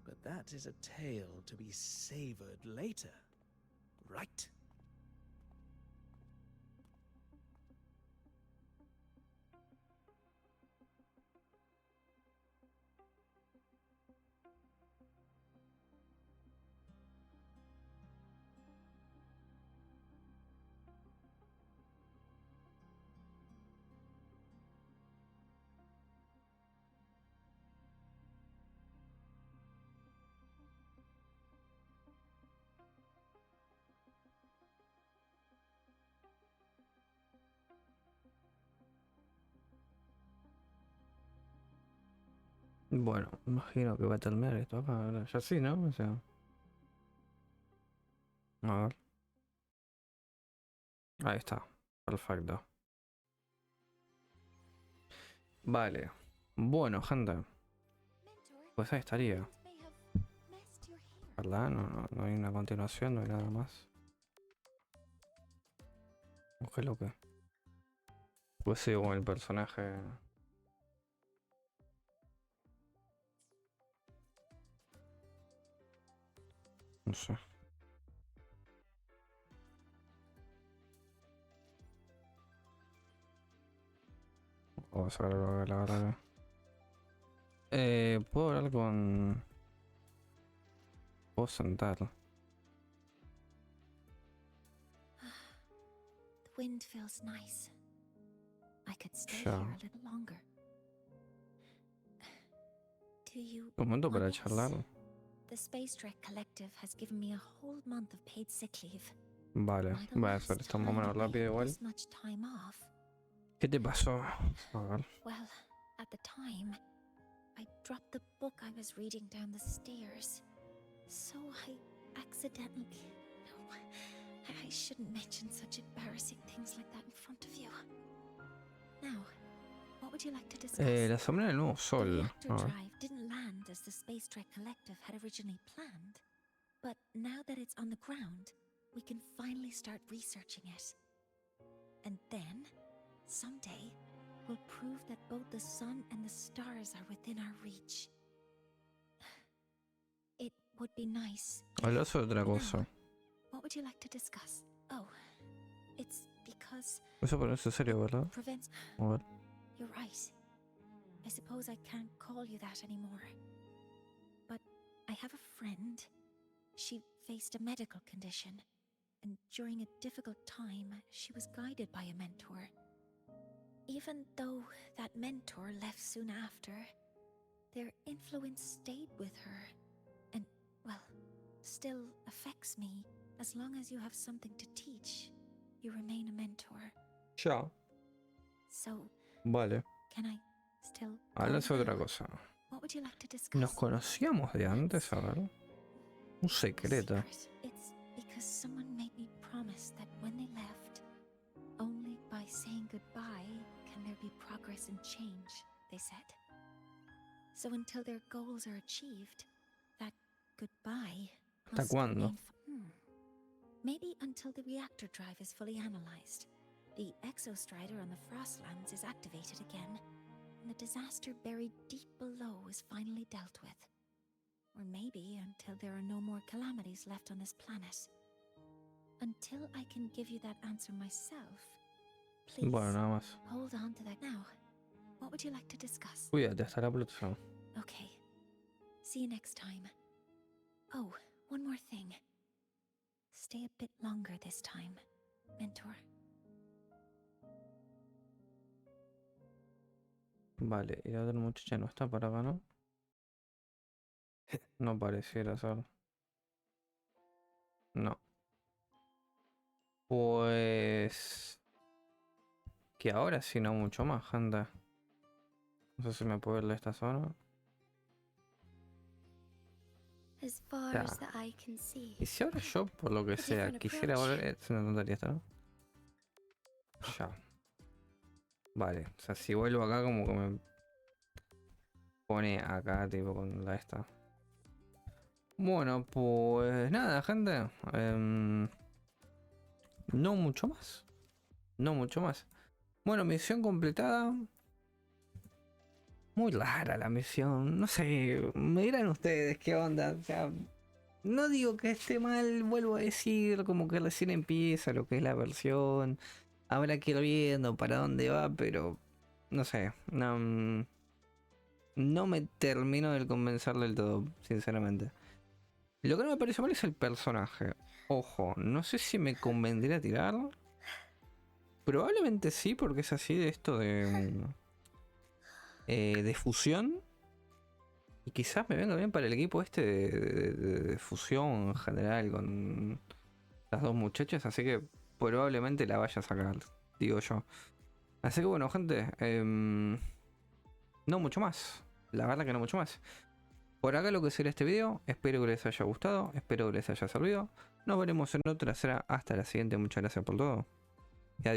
But that is a tale to be savored later, right? Bueno, imagino que va a terminar esto acá, ¿verdad? Ya sí, ¿no? O sea... A ver. Ahí está. Perfecto. Vale. Bueno, gente. Pues ahí estaría. ¿Verdad? No hay una continuación, no hay nada más. ¿Qué lo que? Pues sí, con el personaje... No sé. Vamos a ver la verdad. Puedo hablar con... Puedo sentar. The wind feels nice. I could stay here a little longer. Do you Un momento para want this? charlar. The Space Trek Collective has given me a whole month of paid sick leave. Vale, voy a hacer esto más o menos rápido igual. This much time off. ¿Qué te pasó? A ver. Well, at the time, I dropped the book I was reading down the stairs. So I accidentally... No, I shouldn't mention such embarrassing things like that in front of you. Now, what would you like to discuss? La sombra del nuevo sol. The reactor drive didn't land as the Space Trek Collective had originally planned. But now that it's on the ground, we can finally start researching it. And then, someday, will prove that both the sun and the stars are within our reach. It would be nice. Habla sobre otra cosa. What would you like to discuss? Oh, it's because Eso parece serio, ¿verdad? prevents. A ver. You're right. I suppose I can't call you that anymore. But I have a friend. She faced a medical condition, and during a difficult time, she was guided by a mentor. Even though that mentor left soon after, their influence stayed with her, and, well, still affects me. As long as you have something to teach, you remain a mentor. Ya. So, Vale. can I still Habla call sobre you? otra cosa. What would you like to discuss? ¿Nos conocíamos de antes? A ver. Un secreto. It's because someone made me promise that when they left, only by saying goodbye can there be progress and change, they said. So until their goals are achieved, that goodbye ¿Hasta must cuándo? remain maybe until the reactor drive is fully analyzed. The exostrider on the Frostlands is activated again, and the disaster buried deep below is finally dealt with. Or maybe until there are no more calamities left on this planet. Until I can give you that answer myself, please Bueno, nada más. hold on to that now. What would you like to discuss? Cuídate, hasta la próxima. Okay. See you next time. Oh, one more thing. Stay a bit longer this time, mentor. Vale, y la otra muchacha no está para acá, ¿no? No pareciera ser. No. Pues... Que ahora sí no mucho más, gente. No sé si me puedo ir de esta zona. As far Ya. as the eye can see. Y si ahora yo, por lo que sea, different quisiera approach. volver... Es una tontería esta, ¿no? Ya. Vale, o sea, si vuelvo acá como que me pone acá, tipo, con la esta. Bueno, pues nada, gente. No mucho más. No mucho más. Bueno, misión completada. Muy rara la misión. No sé, me dirán ustedes qué onda. O sea, no digo que esté mal, vuelvo a decir, como que recién empieza lo que es la versión. Habrá que ir viendo para dónde va, pero no sé. No me termino de convencer del todo, sinceramente. Lo que no me parece mal es el personaje. Ojo, no sé si me convendría tirar. Probablemente sí, porque es así de esto de fusión. Y quizás me venga bien para el equipo este de fusión en general con las dos muchachas. Así que probablemente la vaya a sacar, digo yo. Así que bueno, gente. No mucho más. La verdad que no mucho más. Por acá lo que será este video. Espero que les haya gustado. Espero que les haya servido. Nos veremos en otra. Será hasta la siguiente. Muchas gracias por todo.